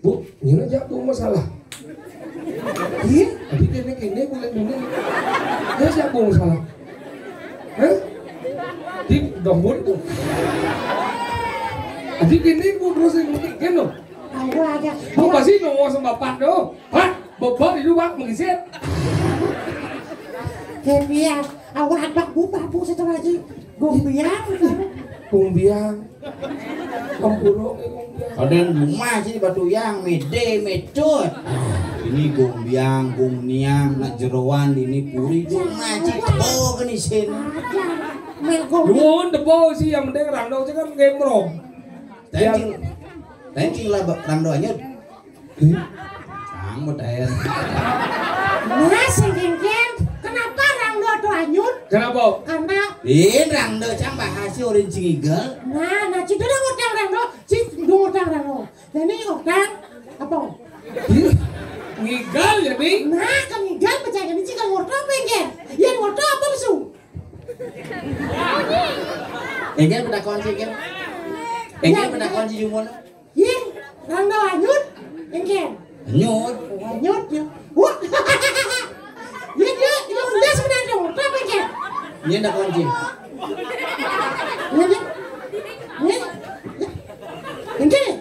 Bu, ini aja tuh masalah. Iya. Adik ini boleh ini. Dia siapa masalah? Hah? Di dombor itu. Adik ini bu terus yang kan lo. Aku aja. Bu pasti ngomong sama bapak do. Pak, bapak itu pak mengiset. Kebiang, awak bak bu satu lagi. Gombiang. Kumbiang. Kampurong kumbiang. Ada rumah sih batu yang mede metut. Ini gombiang, gumniang, nak jeroan ini puri rumah sih oh kenisin. Luon debo sih yang mending rando sih kan game rom. Thanking lah rando anyut. Sang bedayan. Nah, sengkengkeng, kenapa rangdo tuh anyut? Kenapa? Karena Rando cang bahasa orang cingigel. nah, citu dah ngutang rangdo, ngutang rangdo. Dan ini ngutang apa? Ngigal jadi. Nah, kamigal percaya ini jika ngutang pengen. Yang ngutang apa musu? Engel pada kunci kan? Engel pada kunci jumon. Yang rangdo anyut, engken. Anyut. Anyut ya. Wah, dia udah sebenarnya ngutang pengen. Ini ada kunci. Ini, engken.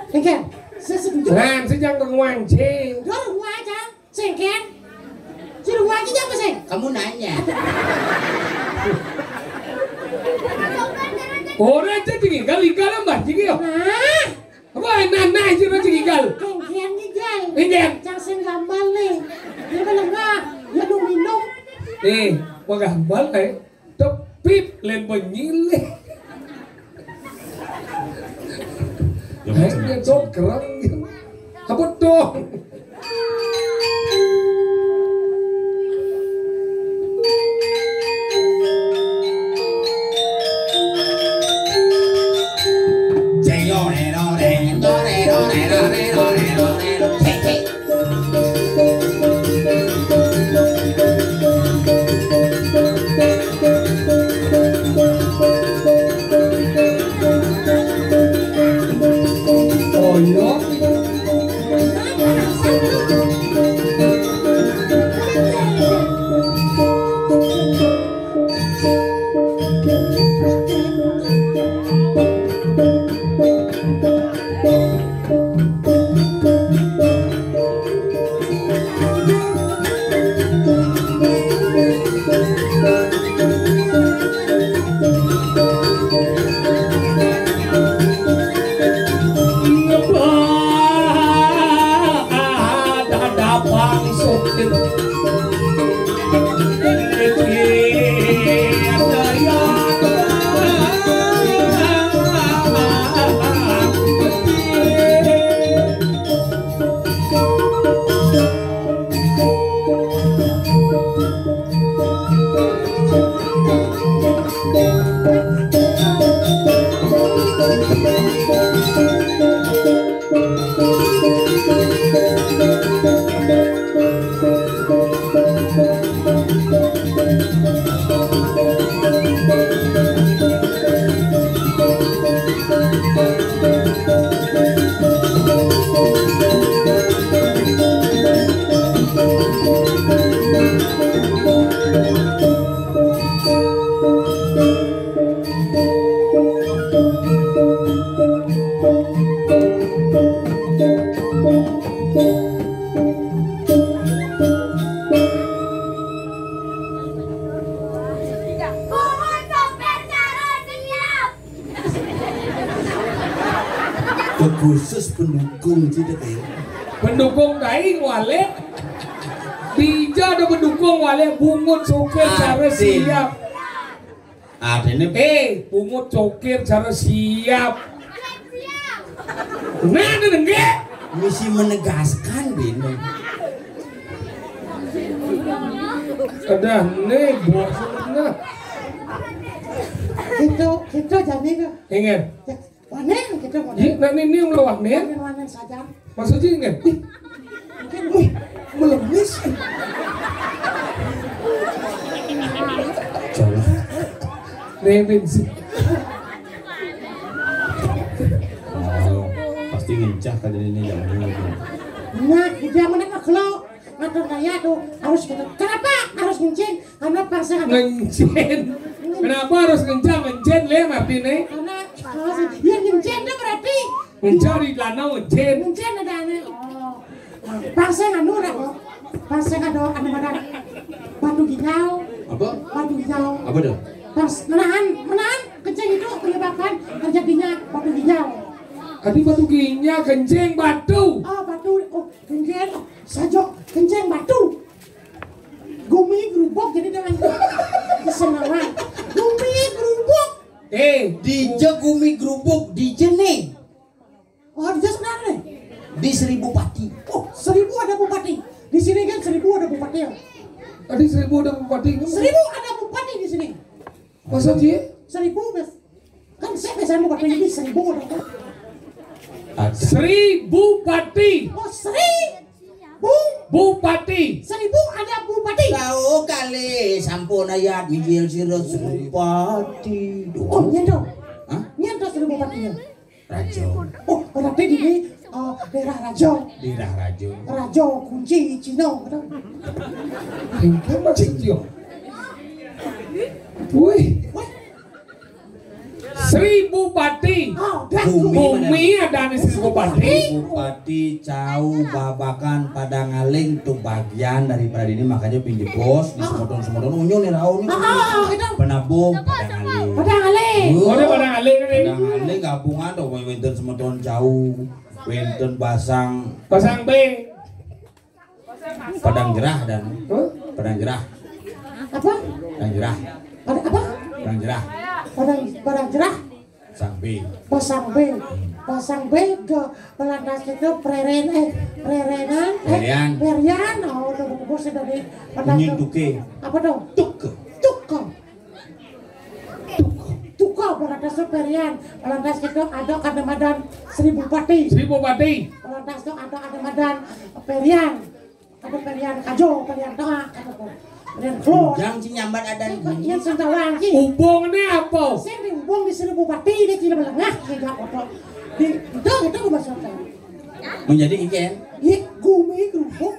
Engken, sesebentar. Làm sẽ chẳng còn ngoan chê. Đó là hoa cha, sengken. Chứ là hoa chứ apa sih? Kamu nanya. Orang itu tinggal ikan apa sih kyo? Nah, Apa nana sih orang tinggal? engken gal. Engken. Jangan senggambar nih. Dia bilang enggak, dia minum. Mau gambar eh, top pip lên benyileh. Hanya dong kerang. Apa dong? Khusus pendukung tidak ya? Pendukung daing wale. Bija ada pendukung wale bungut cokir cara siap. Adene bungut cokir cara siap. Nah, ada enggak? misi menegaskan Bino. Ada nih buat sebenarnya. Kita jadi ke. Ingin. Wanen kita wanen. Iya, nah ini yang melawak nih. Wanen saja. Maksudnya ingin. Melemis. Coba. Neven sih. Pasti ngencah kan ini jangan lagi. Nah, zaman apa kalau ngatur daya tuh harus kita. Kenapa harus ngencen? Karena paksa ngencen. Kenapa harus ngencen le Martine? Karena yang ngencen itu berarti mencari danau ngencen. Ngencen ada aneh. Paksa nganu dah kok. Paksa ngadu anu mana? Batu ginjal. Apa? Batu ginjal. Apa tuh? Pas menahan kencing itu menyebabkan terjadinya batu ginjal. Tadi batu ginjal kencing batu. Oh batu, oh kencing, sajok kencing batu. Gumi gerubuk jadi dengan kesenangan. Gumi gerubuk. Dije gumi gerubuk dije nih. Oh dia sebenarnya. Di Seribu Pati. Oh 1000 ada bupati. Di sini kan 1000 ada bupati. Tadi 1000 ada bupati. 1000 ada bupati di sini. Masa sih? 1000 guys. Kan saya biasanya bupati jadi 1000 ada. Ada. 1000 bupati. Oh 1000 Bupati. 1000 ada bupati. Tahu kali sampun ayat mijil sirot Seribu Pati. Oh nyento. Hah? Nyento 1000 bupatinya. Rajo. Oh berarti di daerah Rajo. Daerah Rajo. Rajo kunci Cino. Hingga macam dia. Wih. 1000 bupati. Oh dah. Bumi ada nih 1000 bupati. Bupati Cau Babakan Padangaling tuh bagian daripada ini makanya pinggir bos di semodon unyu nih rau nih. Itu. Penabung Padangaling. Padangaling. Oh, dia Padangaling kan ini. Padangaling gabungan tuh wenten semodon Cau, wenten Basang, Pasang B. Padang Gerah dan Huh? Padang Gerah. Apa? Padang Gerah. Ada apa? Barang jerah. Barang jerah. Samping. Pasang B ke pelantas itu prerenan perian oh udah bos dari Bunyi duke. apa dong tuke pelantas itu perian pelantas itu ada kademadan 1000 pati pelantas itu ada kademadan perian ada perian kajo perian tengah perian keluar Ujang si nyambat ada iya sentawang ki Ubung ini apa? saya diubung di 1000 pati dia tidak melengah tidak foto di itu gue maksudnya menjadi ikan. ya gumi kerupuk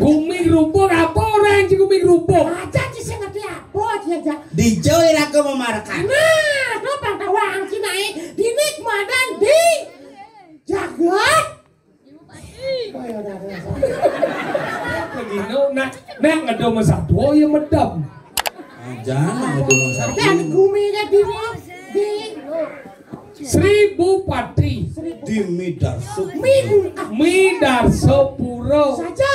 Gumi gerubuk apa orang sih gumi gerubuk? aja sih saya ngerti apa aja Dijoy aku memarkan. nah itu pantawang sih naik di nikmadan di jagat oh ya udah Lagi nak ada masak dua yang medam. Jangan ada satu. ada guminya di 1000 pati. Di Midarso. Midar sepuro. saja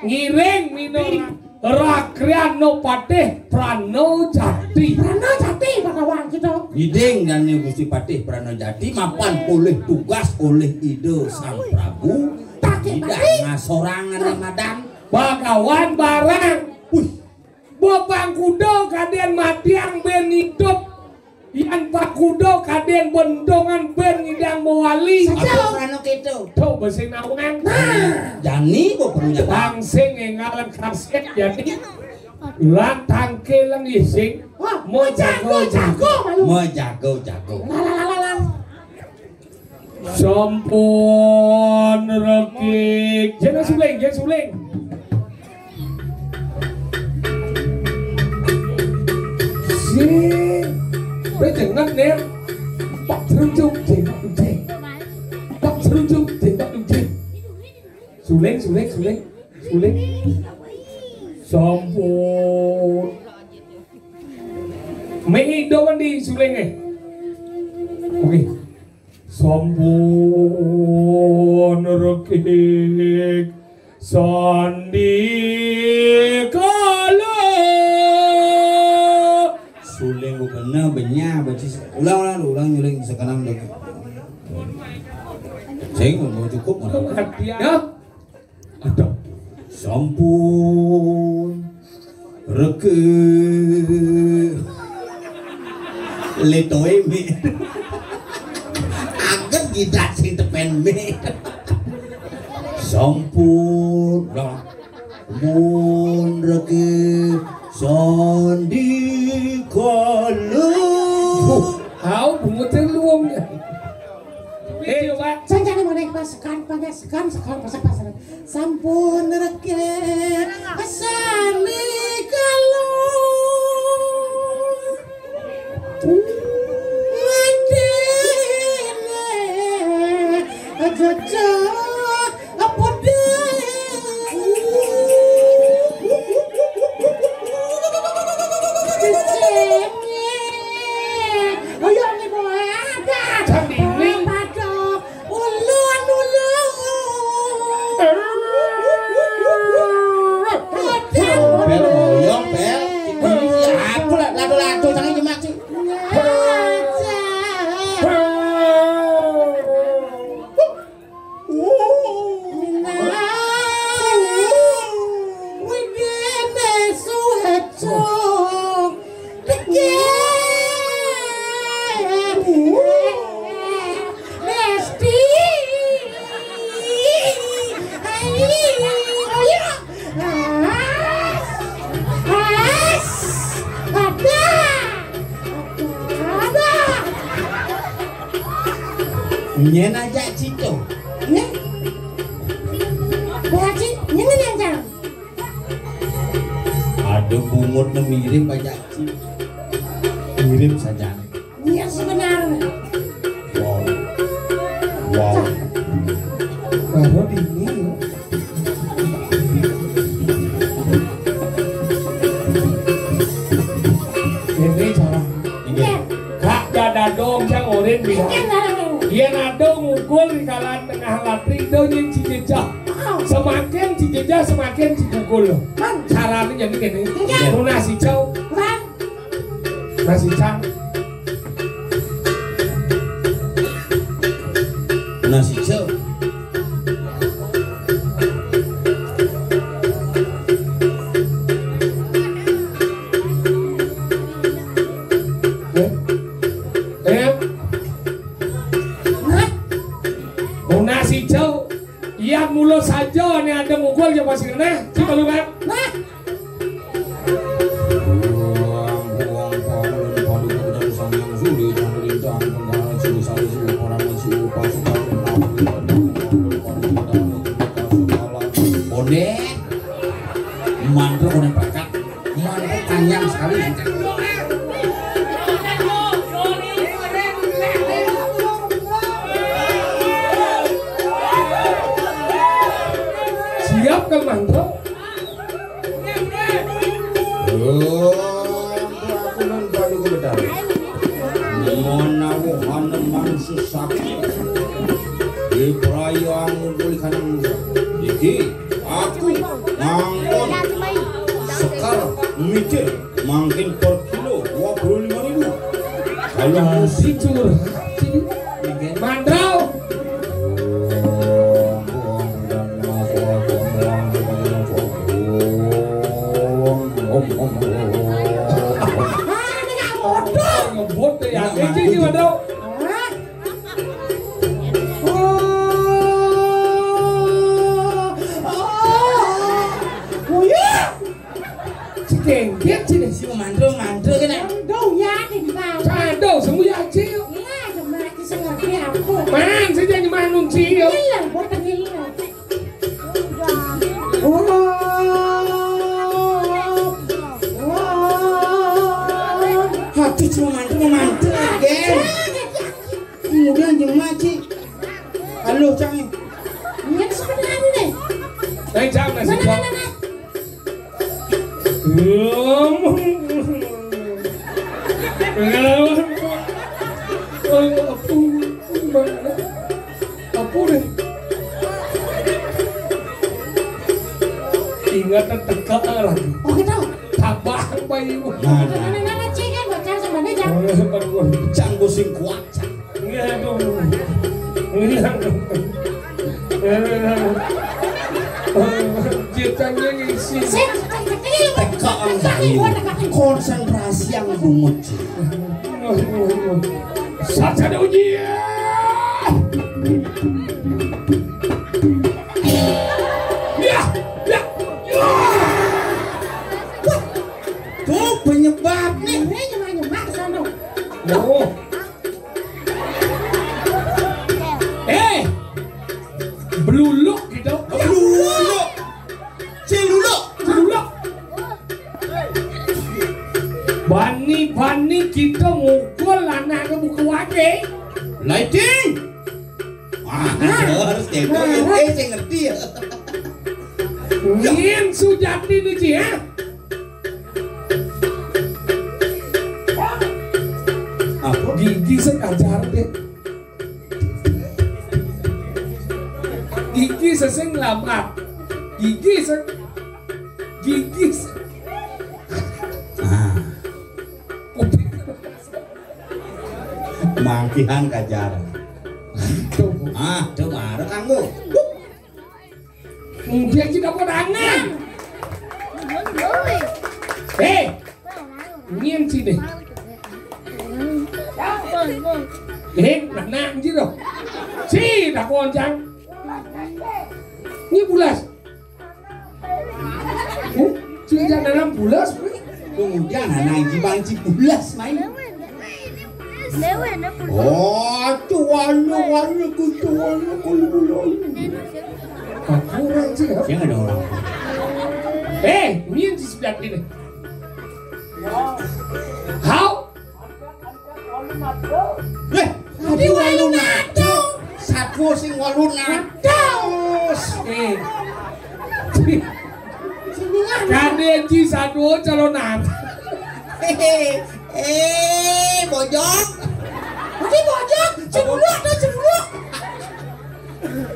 Ngiring minor. Rakriano patih prano jati. karena jati pantawang gitu Iding dan Gusti Patih Pranojati mapan oleh tugas oleh ide Sang Prabu tidak ngasorangan Ramadan Bakawan barang. wih Bopang kudo kadian matiang ben hidup. Yang pak kudo kadian bendongan ben ngidang mewali. apa Prano gitu Tuh besing naungan. Jani kok perlunya Bangsing ngalam kaset jadi. Lantang kelang ising. wah mau jago malu mau jago lalalala Sampun rekik. Jangan suling. Si, bedengan nih. Pak serunjung, tembak dunjeng. Pak serunjung, tembak dunjeng. Suling. Sampun. Mengidoan di sulingnya. Oke. Sampun rekik sandi kala suling kena benya bacis ulang nyuling sekarang dong saya mau cukup ya ada sampun rekik letoe me agak gidat sing tepen me sampun lah mun rekik sandi kala hau bunga terluang coba Sanjane mau naik pasekan pasak sampun rekek asali kalau ngadene aja apa nyen aja cito ya berarti nyengen yang jarang ada bungut mirip aja mirip saja iya sebenarnya wow baru ini ini cara kak dadadong yang oren bilang Yen ada ngukul di kalangan tengah latri donyin cijejah. Semakin cijejah semakin cipukul. Caranya jadi gini. Lunasi cow. Nasi cang. Nasi cel. Nasi cel. Yang mulut saja nih ada mukul aja masih kena. Coba lu kan. Mantra konen pakat, mantra panjang sekali. Siap ke mantra? Aku nan balu kebetar. Menawu haneman susaki. Di perayaan pulihkan iki aku mangkon sekar mikir makin per kilo 25.000 kalau Si curhat. Mantra. Ngebut ya. Ini gimana? Kengket sini si mantra kena Đâu ya thì vào. Cado semua ya cil. Iya, cuma disengerti aku. Man saja yang manung cil. Iya, buat tengil. hati cuma mantra gen kemudian jemaah ci halo cang Ini sebenarnya nih. Neng cang nasi Mana cang. mana mana. Apa deh? Ingatan teka lagi. Oh, kita. Tabah bayimu. Mana mana cek kan baca sebenarnya jangan. cang busing kuat cang Ceritanya ngisi. Sek, tekaan dari konsentrasi yang bungut ci Saja ada ujian. Ya, ya, ya. tuh penyebab nih Ini nyema ke sana. Oh. Beluluk gitu. luluk ciluluk Beluluk. Bani kita mukul anak ke buka wake. lighting harus gitu saya ngerti ya Ngin Sujati nih Ci ya. apa Gigi sekajar deh. Gigi seseng lamap. Gigi se kuping. mangkihan kajar tuh marah kamu Dia tidak kondangan. Ngin sini. Nak chứ rồi. Si đã con chăng? Như bulas. Chưa ra là 5 bulas. kemudian anak jibang cipulas main oh cuan Kurang sih. siapa ada orang Ngin di sebelah ini. How? Tadi walun nado sapu sing walun nado Kadeji satu calonan. bojok Bojok, cebuluk.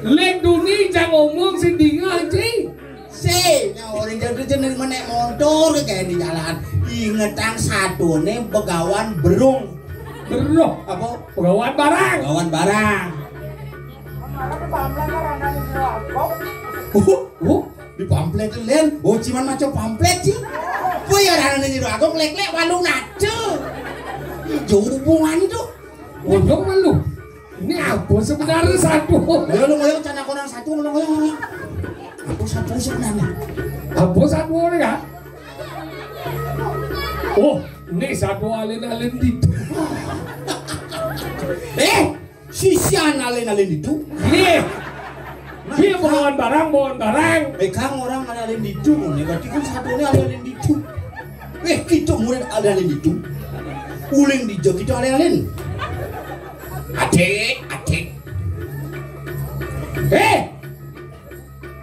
Lek duni jangan ngomong sendiri aja. si orang jadi jeneng menek motor kayak di jalan Ingetang satune begawan berung. Berung Apa? pegawan barang. Begawan barang. Di pamflet len. Oh cuman macam pamflet sih. Boy orang ini jero aku lek-lek walung nace. Jauh hubungan itu. Bodoh malu. Ini apa sebenarnya satu? Ayo lu ngoyong cana orang satu lu ngoyong. Aku satu sebenarnya. Apa satu orang ya? Oh, ini satu alin-alin itu. Sisian alin-alin itu. Dia bawa barang. Kang orang alin itu, nih berarti kan satunya alin itu. Kita murid alin itu. Uling di jog itu alin. Adik.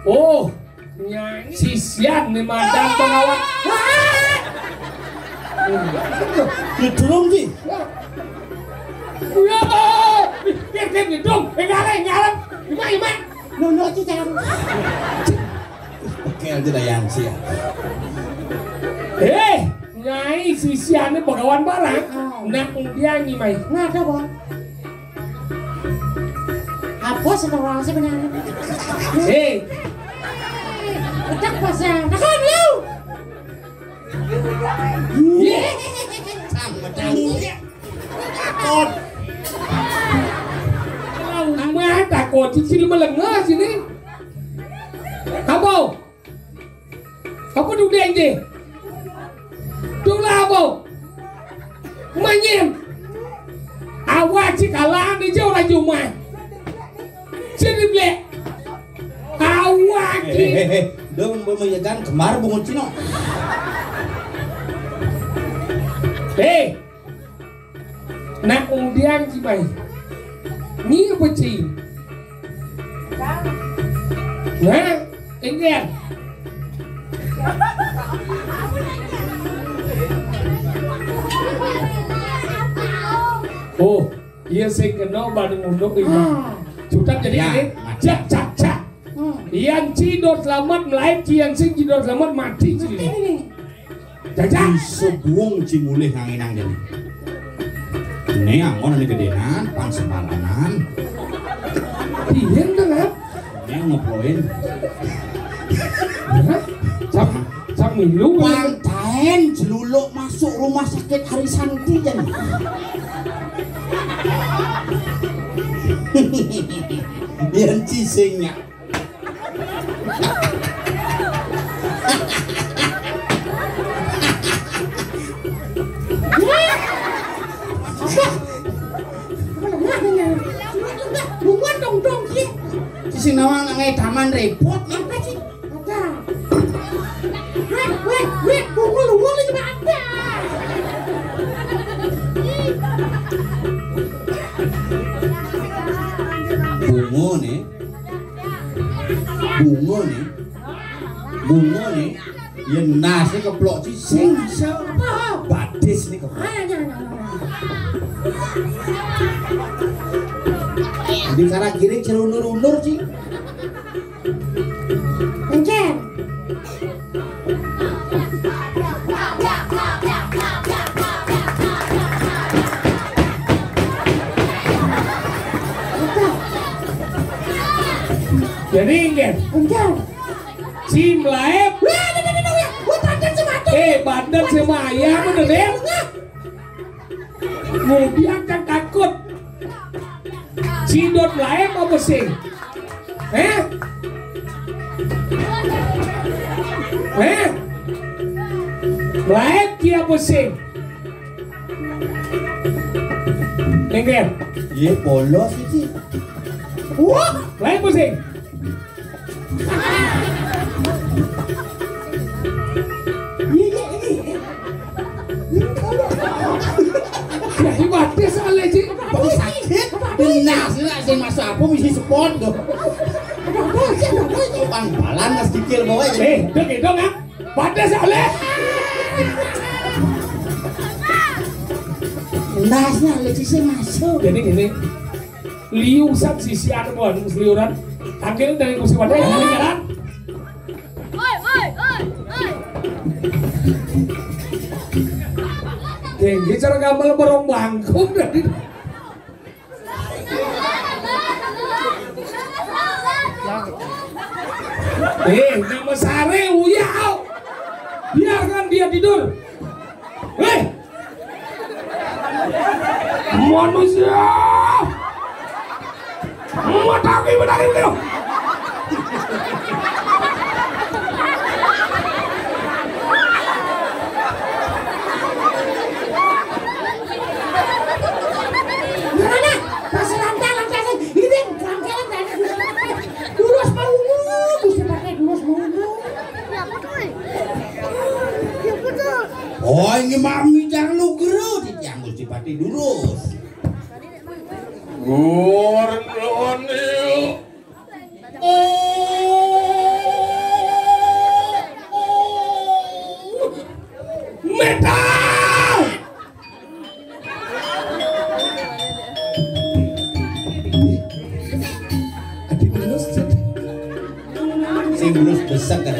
Oh, nyanyi sisian nih madam pengawan. Ditolong sih. Ya, biar hidung, ngarang. Gimana? Nono cican. Oke, aja dah yang sih. Nyai sisian nih pengawan barang. Nak dia nyimai. Nggak ada bang. Apa sekarang sebenarnya? Utak pasang. Nakon lu. Sama takut. Mah takut cicil melengah sini. Apa? Apa duduk aja? Duduk apa? Manyem. Awak cikalah ni jauh lagi rumah. Sini blek. Awak ni. Dong bermayakan kemar bungun cino. Nak undian cibai. Ni apa cing? Nah, ingat. Oh, iya saya kenal badung unduk ini. Sudah jadi ini. Cak. Ian cidot selamat melayu, Ian sing cidot selamat mati cili. Jajak. Sebuang cimulih nganginang jadi. Ini angon ini gedenan, pang semalanan. Iya dengar. Ini ngeploin. Sang milu. Pantain jeluluk masuk rumah sakit Hari Santi jadi. Biar cisingnya. Cising nawang ngai taman repot apa sih? Ada. Wait, bunga lagi ada. Bunga nih, yang nasi keplok cising. Badis nih keplok. Di kanan kiri celunur-unur sih. Encen. Jadi ingat. Encen. Si melaep. Badan sama ayam udah deh. Kemudian kan takut. Cidot melaep apa sih? Melaep kia apa sih? Ingat. Iya polos sih. Wah, melaep apa sih? Jadi mati soalnya sih. Bagus sakit. Benar sih lah saya masuk apa misi sport tuh. Bang balan nas dikil bawa aja. Dong ah. Mati soalnya. Nasnya lagi sih masuk. Jadi gini. Liusan sisi ada buat liuran. Akhirnya dari kursi wadah yang meninggalan. Oi. Tinggi cara gambar barong bangkok dari. Nama Sare Uyau. Biarkan dia tidur. Manusia. Mataki dia. Oh, ini mami jangan lu geru di tiang Gusti Pati durus. Metal. Adik belus. Sing belus besar kan.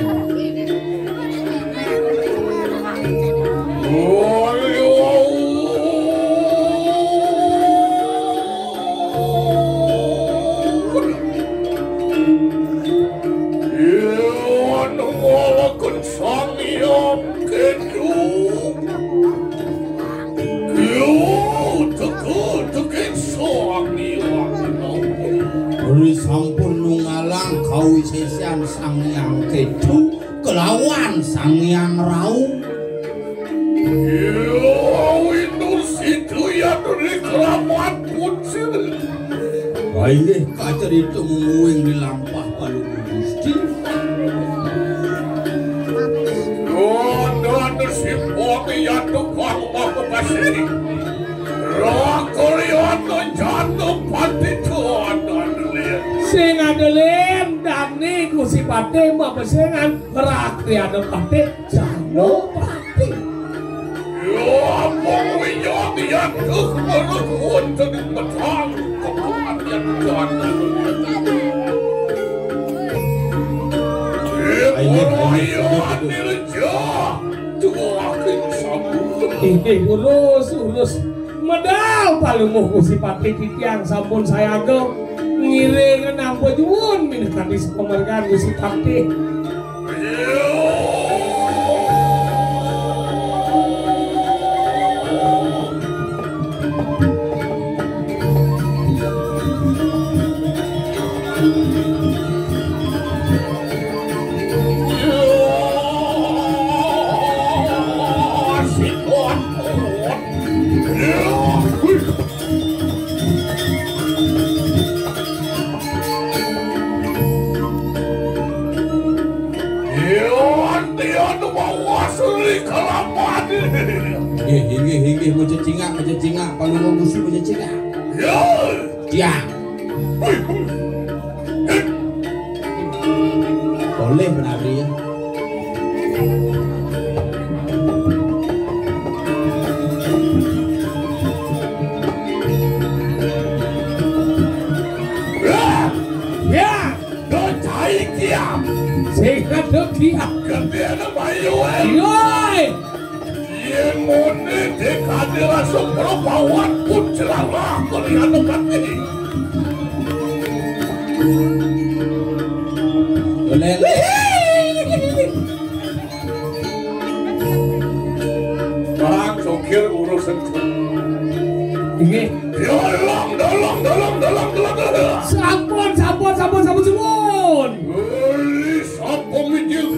Sampun nungalang kawisesian Sang Hyang Kedu kelawan Sang Hyang Rau. Itu situ ya dari keramat kucing. Baik kacar itu menguing di lampah Palu Gusti. Ada simpon yang tukang apa pasir. Rakorian jatuh pati tuan. Sing adelem dani Gusti Pati mah besengan rakyat pati jano pati. Yo among wiyo dia tuh berkuat jadi betang kepatian jano. Ayo adirja tuakin sampun. Urus medal palumuh Gusti Pati titiang sampun saya ageng. Ngiring nampo juun minat di pemerintahan Gusti Pati. Hinggih mencecingak Palu Gusti mencecingak. Tiang. Boleh menari ya. Ya, docai kiam. Sehat kiam. Kedena bayu. Yoi. Mone dekadera seperempat pun celah kalian dekati. Lele. Bang sokir urusan ini. Dalam. Sampun.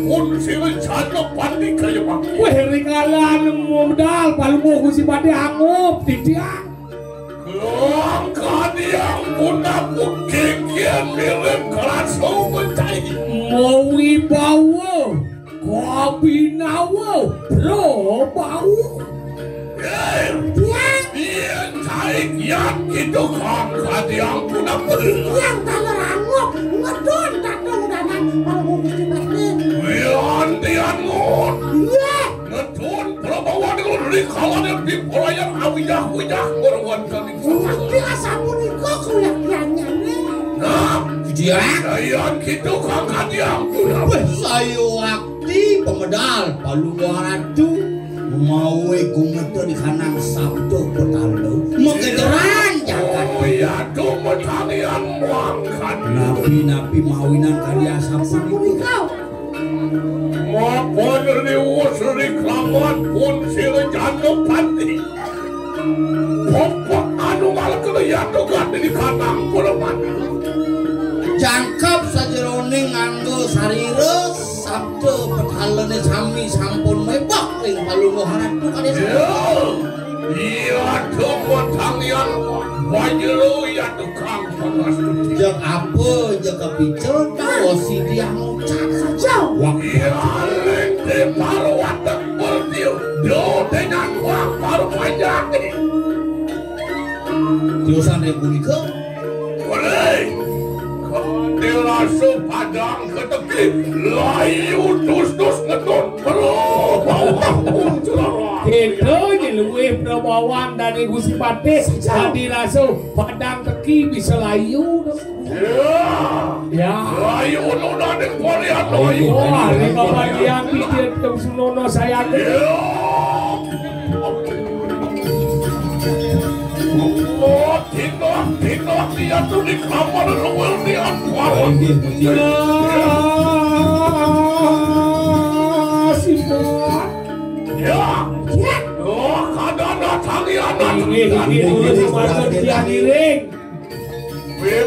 Pun sila jana pati kaya mak. Weh ringalan modal palmu Gusti Pati angup titiang. Langkah yang punah kekian milik kerasau mencai. Mawi bawa, kabinawa, bro bau. Tiang. Cai kian itu langkah yang punah beri. Yang talar angup, ngedon tatong danan palmu Gusti Pati. Tian ngon. Ngedon prabawan di kawan yang di pelayan awiyah berwan kali. Tapi asamu niko kuyak kiannya nih. Nah, dia. Sayang gitu kakak yang punah. Sayo akti pemedal Palu Ratu. Mawe gumeter di kanang sabdo petalo megeteran jagat ya dumetangian muangkan nabi-nabi mawinan karya sapunika mapun liwusri kelawan pun silejano pati popok anu malkelian dogan di kanang pulemana jangkep sajeroning nganggo sarire sabdo petalene sami sampun mebak ring palungguhan itu kan iya dumetangian wajero ya tukang panas jek apa jek kepicel kau si dia ngucap saja iya lente paru watak berdiu do dengan wang paru panjang tiusan republika boleh Dilasu padang keteki layu dus-dus ngedon bawang itu luwih prabawan dari Gusti Patih dilasu padang teki bisa layu ya layu nu dari polian layu wah ini kebagian pikir Sunono saya oh, tindak dia tuh di kamar luar dia kuat. Simpan. Ya. Oh, kadang datang ya datang. Ini masuk dia giring.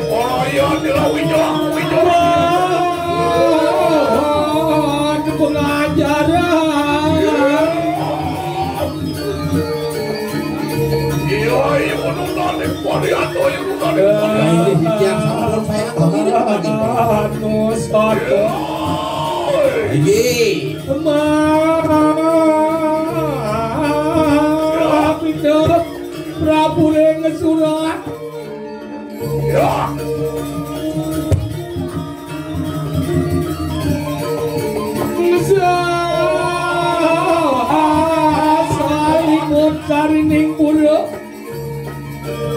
Polayan di lawinya. Itu pengajaran. Iya, menundalik variato yang menundalik ini yang sampun saya begini bagi ini Prabu ngesurat ya salimut karining pura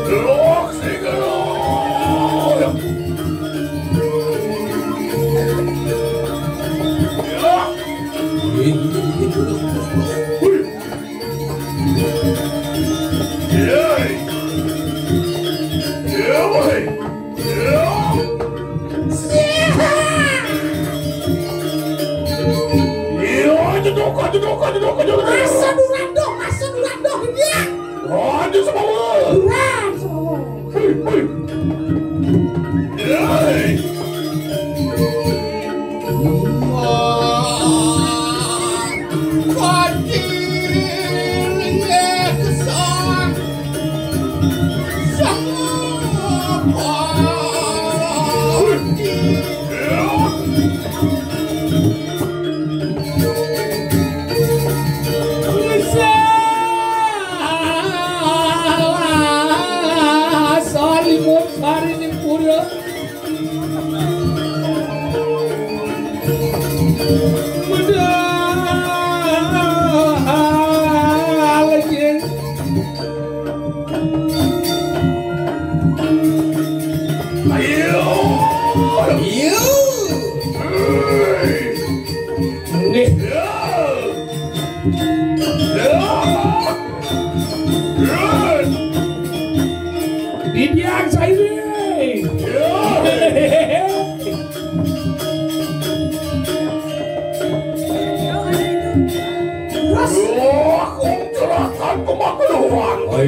Lok sigero. Masa durando dia. Oh, dia semua. Duran semua.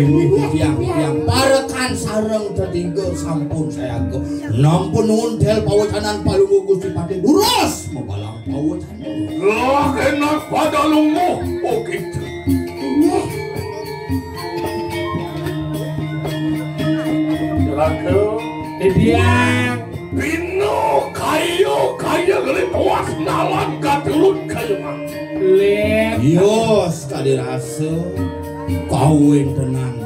ini yang parekan sareng tertinggal sampun saya go nampun nundel pawacanan palungu Gusti Patih durus membalang pawacanan lah kena pada lungu begitu laku Didiang pino kayu geli puas nalan katulut kayu lihat yos kadirasa kawin tenan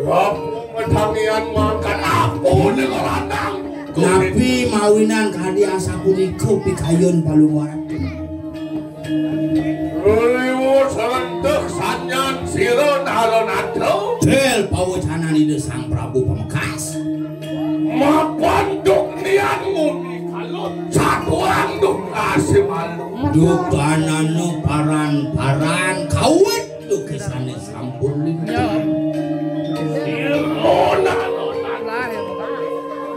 Rabu metangian makan ampun dengan landang Nabi mawinan kadiasa punika pikayun palungwarat Riwo serentek sanyan siron alon ato del pawacanan ide sang Prabu Pamekasan mapanduk nianmu kalau satu orang duka masih malu. Dukanano paran-paran kawet tuh kesane sampun lintang.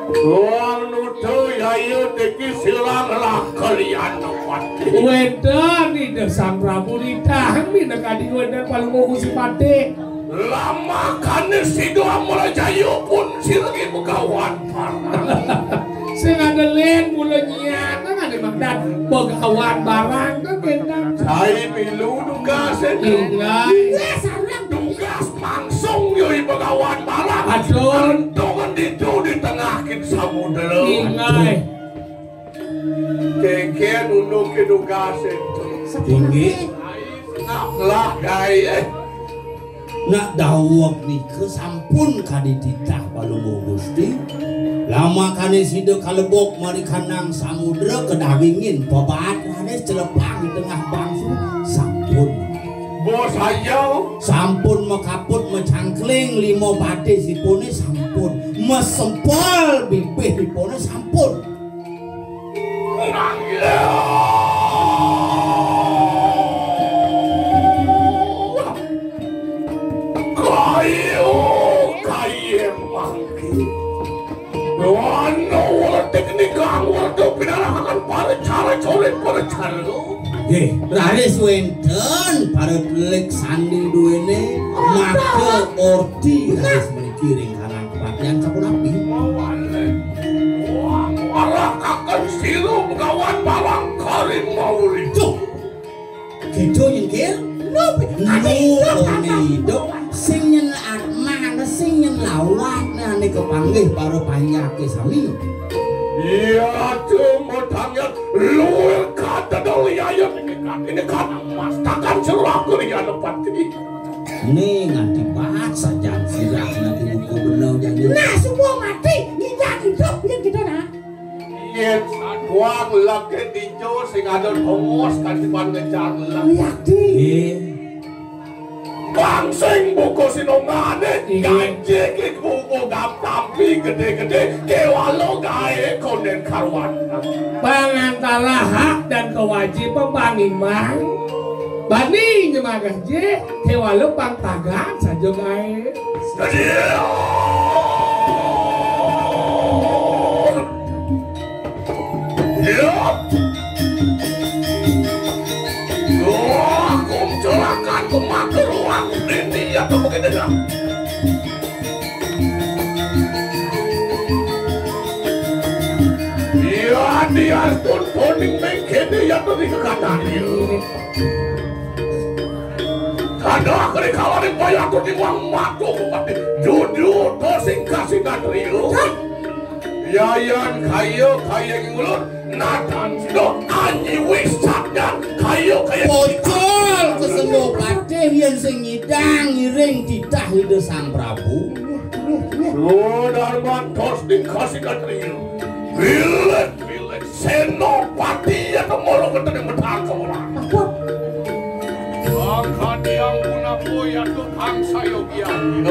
Tuang nutu yayu teki silang lah kalian pati. Wedan ini sang Prabu ditahan mina kadi wedan paling mau si pati. Lama kan si doa mulai jayu pun si lagi begawan parah. Sing ada len mulanya kan ada magdan begawan barang kan bentang. Saya milu dugas enggak. Dugas langsung yoi begawan barang. Aduh. Dongan itu di tengah kin samudera. Ingai. Kengken unduk ke dugas itu. Tinggi. Lah gaya. Nak dawak nih kesampun kadititah balungo Gusti. Lama kane sida kalebok mari kanang samudra kedawingin babat manes celepang di tengah bangsu sampun. Bos ayo Sampun makaput macangkling limo bade sipone sampun. Mesempol bibih sipone sampun. Kayu mangki. Wano wala teknik ang wala to pinarakan para cara coret para cara. Raris wenten para pelik sandi duene maka orti harus menikiring karang kepatian sabun api. Wala akan silu begawan balang karin mauri. Tuh, gitu nyengkir? Nupi sing nyelat mana sing nyelawat nah nih kepanggih para panyake sami. Iya cuma tanya luar kata dari ayat ini kata mas takkan cerah kuliah pati. Nih nganti baca jangan sirah nanti buku benar jangan. Nah semua mati tidak hidup yang kita nak. Yes, wang laki dijo sing ada homos kan dipan ngejar lah. Yakin. Bangsing buku sinongane gaje klik buku gap tapi gede-gede kewalo gae konden karwan. Pangantara hak dan kewajiban pangimang. Bani nyemagah je kewalo pang tagan saja gae. Celakan kemakan ruang ini atau begini dah. Iya dia pun poning mengkini yang tadi kekatan ini. Kada kali kawarin bayar tu di uang matu kupati jujur tu singkasih nadriu. Yayan kayu ngulur natan sido anyi wisaknya kayu Bocol kesembuh pade yang sing ngidang ngiring titah ide sang Prabu. Sudah mantos dikasih nadriu. Bilet senopati atau molo ketemu betang seorang. Akan yang guna boya tukang sayogian.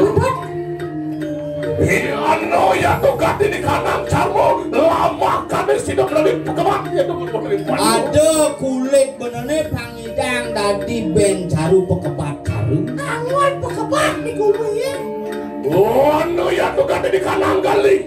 Ano ya tuh kat ini kanang carmo lama kami sidok lebih kemat ya tuh ada kulit benene pangidang tadi ben caru pekepat caru Angon pekepat di kubuin. Oh ano ya tuh kat ini kanang gali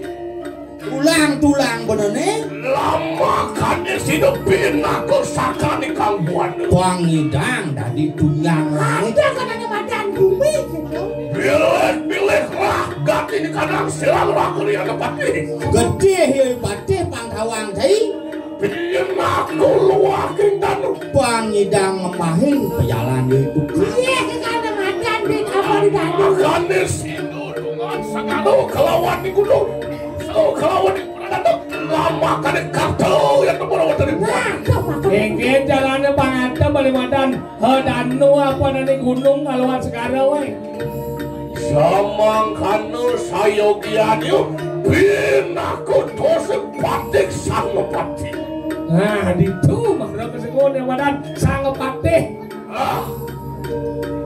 tulang benene lama kami sidok binaku sakani kangguan pangidang tadi tulang langit Ada kan ada badan bumi gitu. Pilih lah gat ini kadang silang lah kuliah pati gede hiu pati pangkawang tadi biar aku luar dan pangidang ngemahin pejalan itu Iya kan ada badan di apa di dadu. makanya sido dengan sagalo kelawan di gunung kelawan di gunung lama kan kartu yang terbawa dari buah Kengke jalannya pangata balimadan hedanu apa nanti gunung kaluan sekarang weh. Samang kanu sayogianyo binaku tosik patik sangopati. Nah itu makna kesekon yang badan sang patih.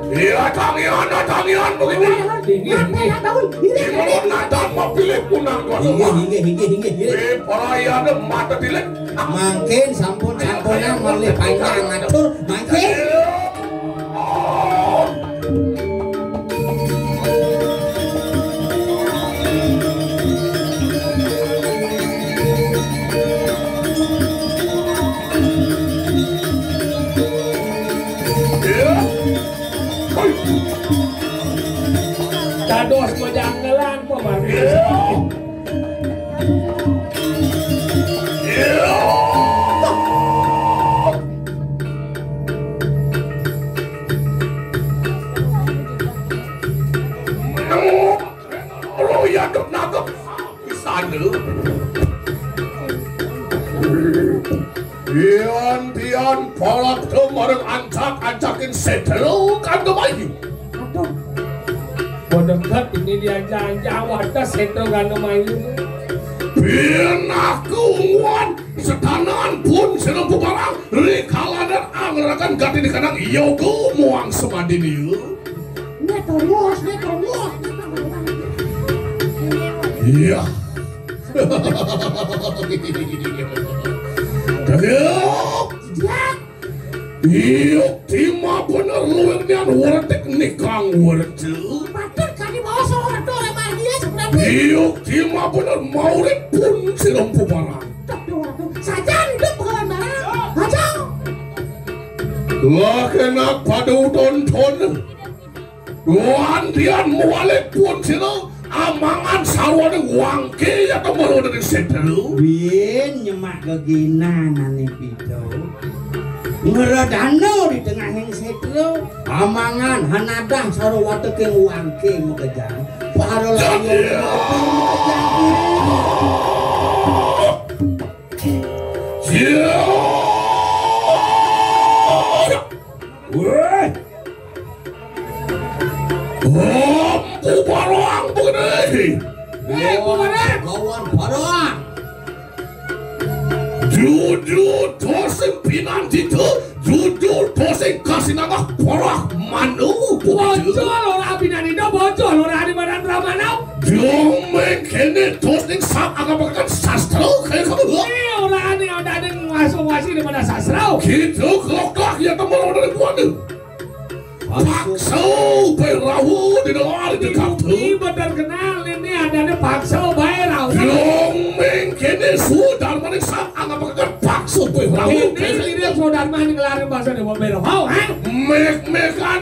Iya Datangian begini. Apa ya tahu? Ini Natan mau pilih punang dua Hinggih. Perayaan mata dilek. Mangkin sampun-sampuna malih panjang ngatur mangkin. Dados pejanggalan pemargi. Tian polak kemarin ancak-ancakin setelo kan kemayu. aduh. Bodekat ini dia Jawa tas itu kan main. Pinaku nguan setanan pun serempu barang rikala dan angerakan gati di kanang yogo muang semadini. Netormos. Iya. Iya, tima bener luwirnian wartek nikang wartu. Patut kan di bawah seorang tuh emang dia sebenarnya. Iya, tima bener maurit pun serempu barang. Waduh, saja hidup bakalan barang. Aja. Lah kena padu tonton. Duan dian mualik pun sino amangan sarwane wangke ya kemaru dari setelu. Win nyemak keginan ane pido. Ngeradano di tengah yang setlo amangan hanadah sarwate ke wangke mekejang. Para layo Woi. Ampu barang begini. kawan barang. Jujur tosing pinanti tu, jujur tosing kasih nama porah manu Bocor begitu. orang apinan itu bocor orang di badan Ramanau. Jomeng kene tosing sak agak pakai sastra kayak kamu. Orang ini ada ngasuh-ngasuh di mana sastra. Gitu kelokak ya teman dari buana. Pakso perahu di luar di Ini kantor. benar kenal ini ada paksa bayar. Jomeng kene sudah mana sak agak pakai pakso perahu. Ini dia saudara mah ngelarin bahasa di bayar. How, ha? Mek-mekan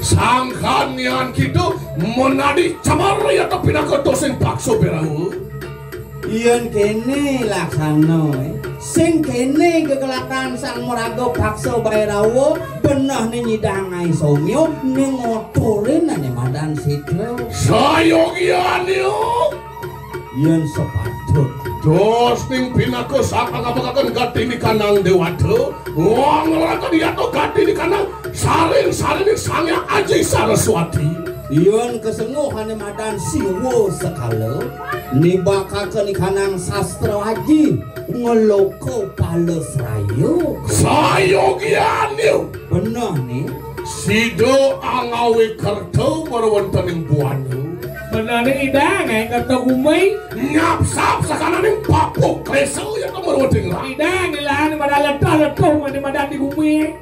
sangkanian gitu menadi camar ya tapi nak dosen pakso perahu. Iyan kene laksana sing kene kekelakan sang meraga paksa bairawo benah ni nyidangai somyo ni ngotorin ane madan sitro. Sayogian yo. Iyan sepatut Dos ning pinako sak agak-agakan gati ni kanang dewata. Wong laka dia to gati ni kanang saling sangya aja Saraswati. Iyan kesenguhan madan siwo sekala ni bakakan ni kanang sastra haji ngeloko pales rayo Sayogian yo. benah ni Sido angawe kerto marwonten ing buana. Benar ini idang yang kata kumai. Nyap-sap sakana ning papuk kleso ya to marwonten ra. Idang ilan pada letak di mana di kumai.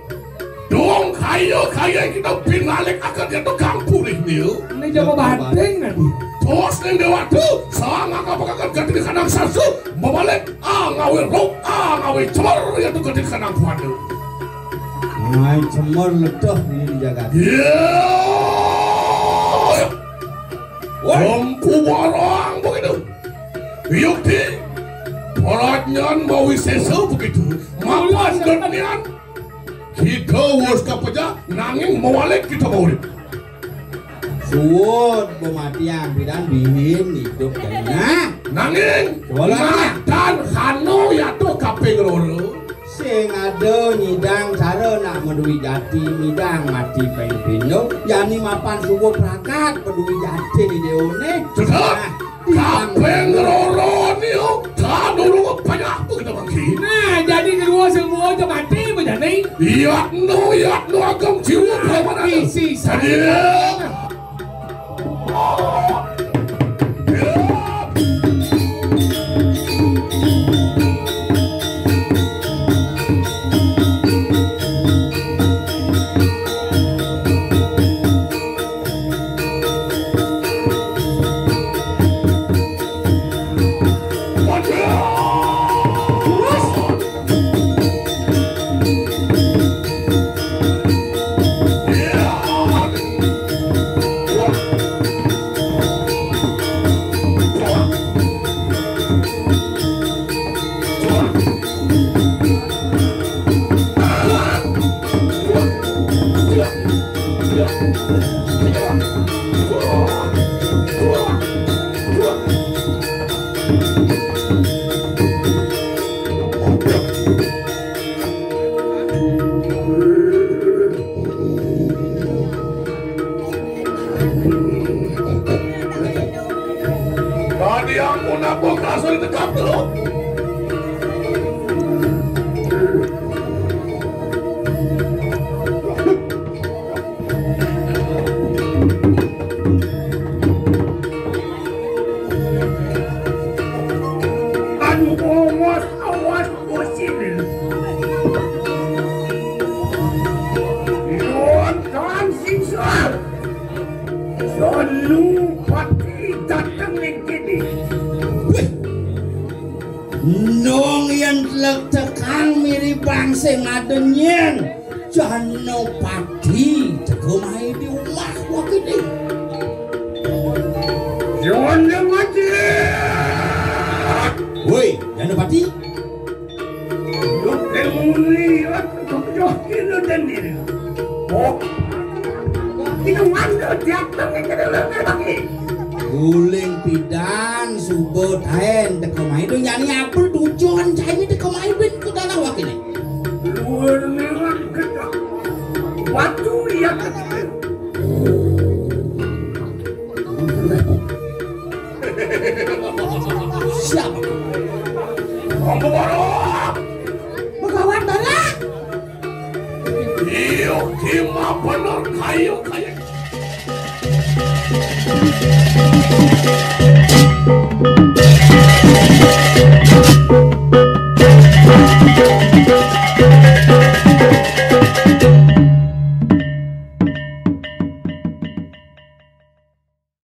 Dong kaya kita pinalik akan dia to kampung ini yo. Ini coba banding nanti. Tos ning dewatu sanga kapakakan gati di kanang sasu babalik angawe rok angawe cemar ya to gati di kanang buana. ngai cemor ledah ni dijaga. Lampu barang begitu. Yukti peranyan mau sesa begitu. Makan genian. Kita wos kapaja nanging mawalik kita mawalik. Suwud pematian bidan bihin hidup jadinya Nanging Wala. dan hano ya to kaping loro. sing ada nyidang cara nak medui jati midang mati pengpino yani mapan suwo prakat pedui jati di deone Cedak kaping loro ni oh kadulu banyak begitu bangki. Nah jadi kedua semua aja mati benar. đi giọt nua công chiếu không mà đi xì xà Tadi aku nabok kasur itu kapal. Awas sini. Yon siksa. Selalu pati datang ini. Nong yang telak tekang mirip bangsa ngadenyen jano pati tekomai di rumah wakini Jangan mati. woi jano pati Muli jokin dan ini. Oh, ini mana datang ini lagi. guling pidan subot haen tekomai itu nyanyi apel tujuan cahaya tekomai bin ke tanah wakini Luar merah kita. Waktu yang kecil. siapa Kamu baru. Begawan bala. Iyo kima benar kayu. Thank you.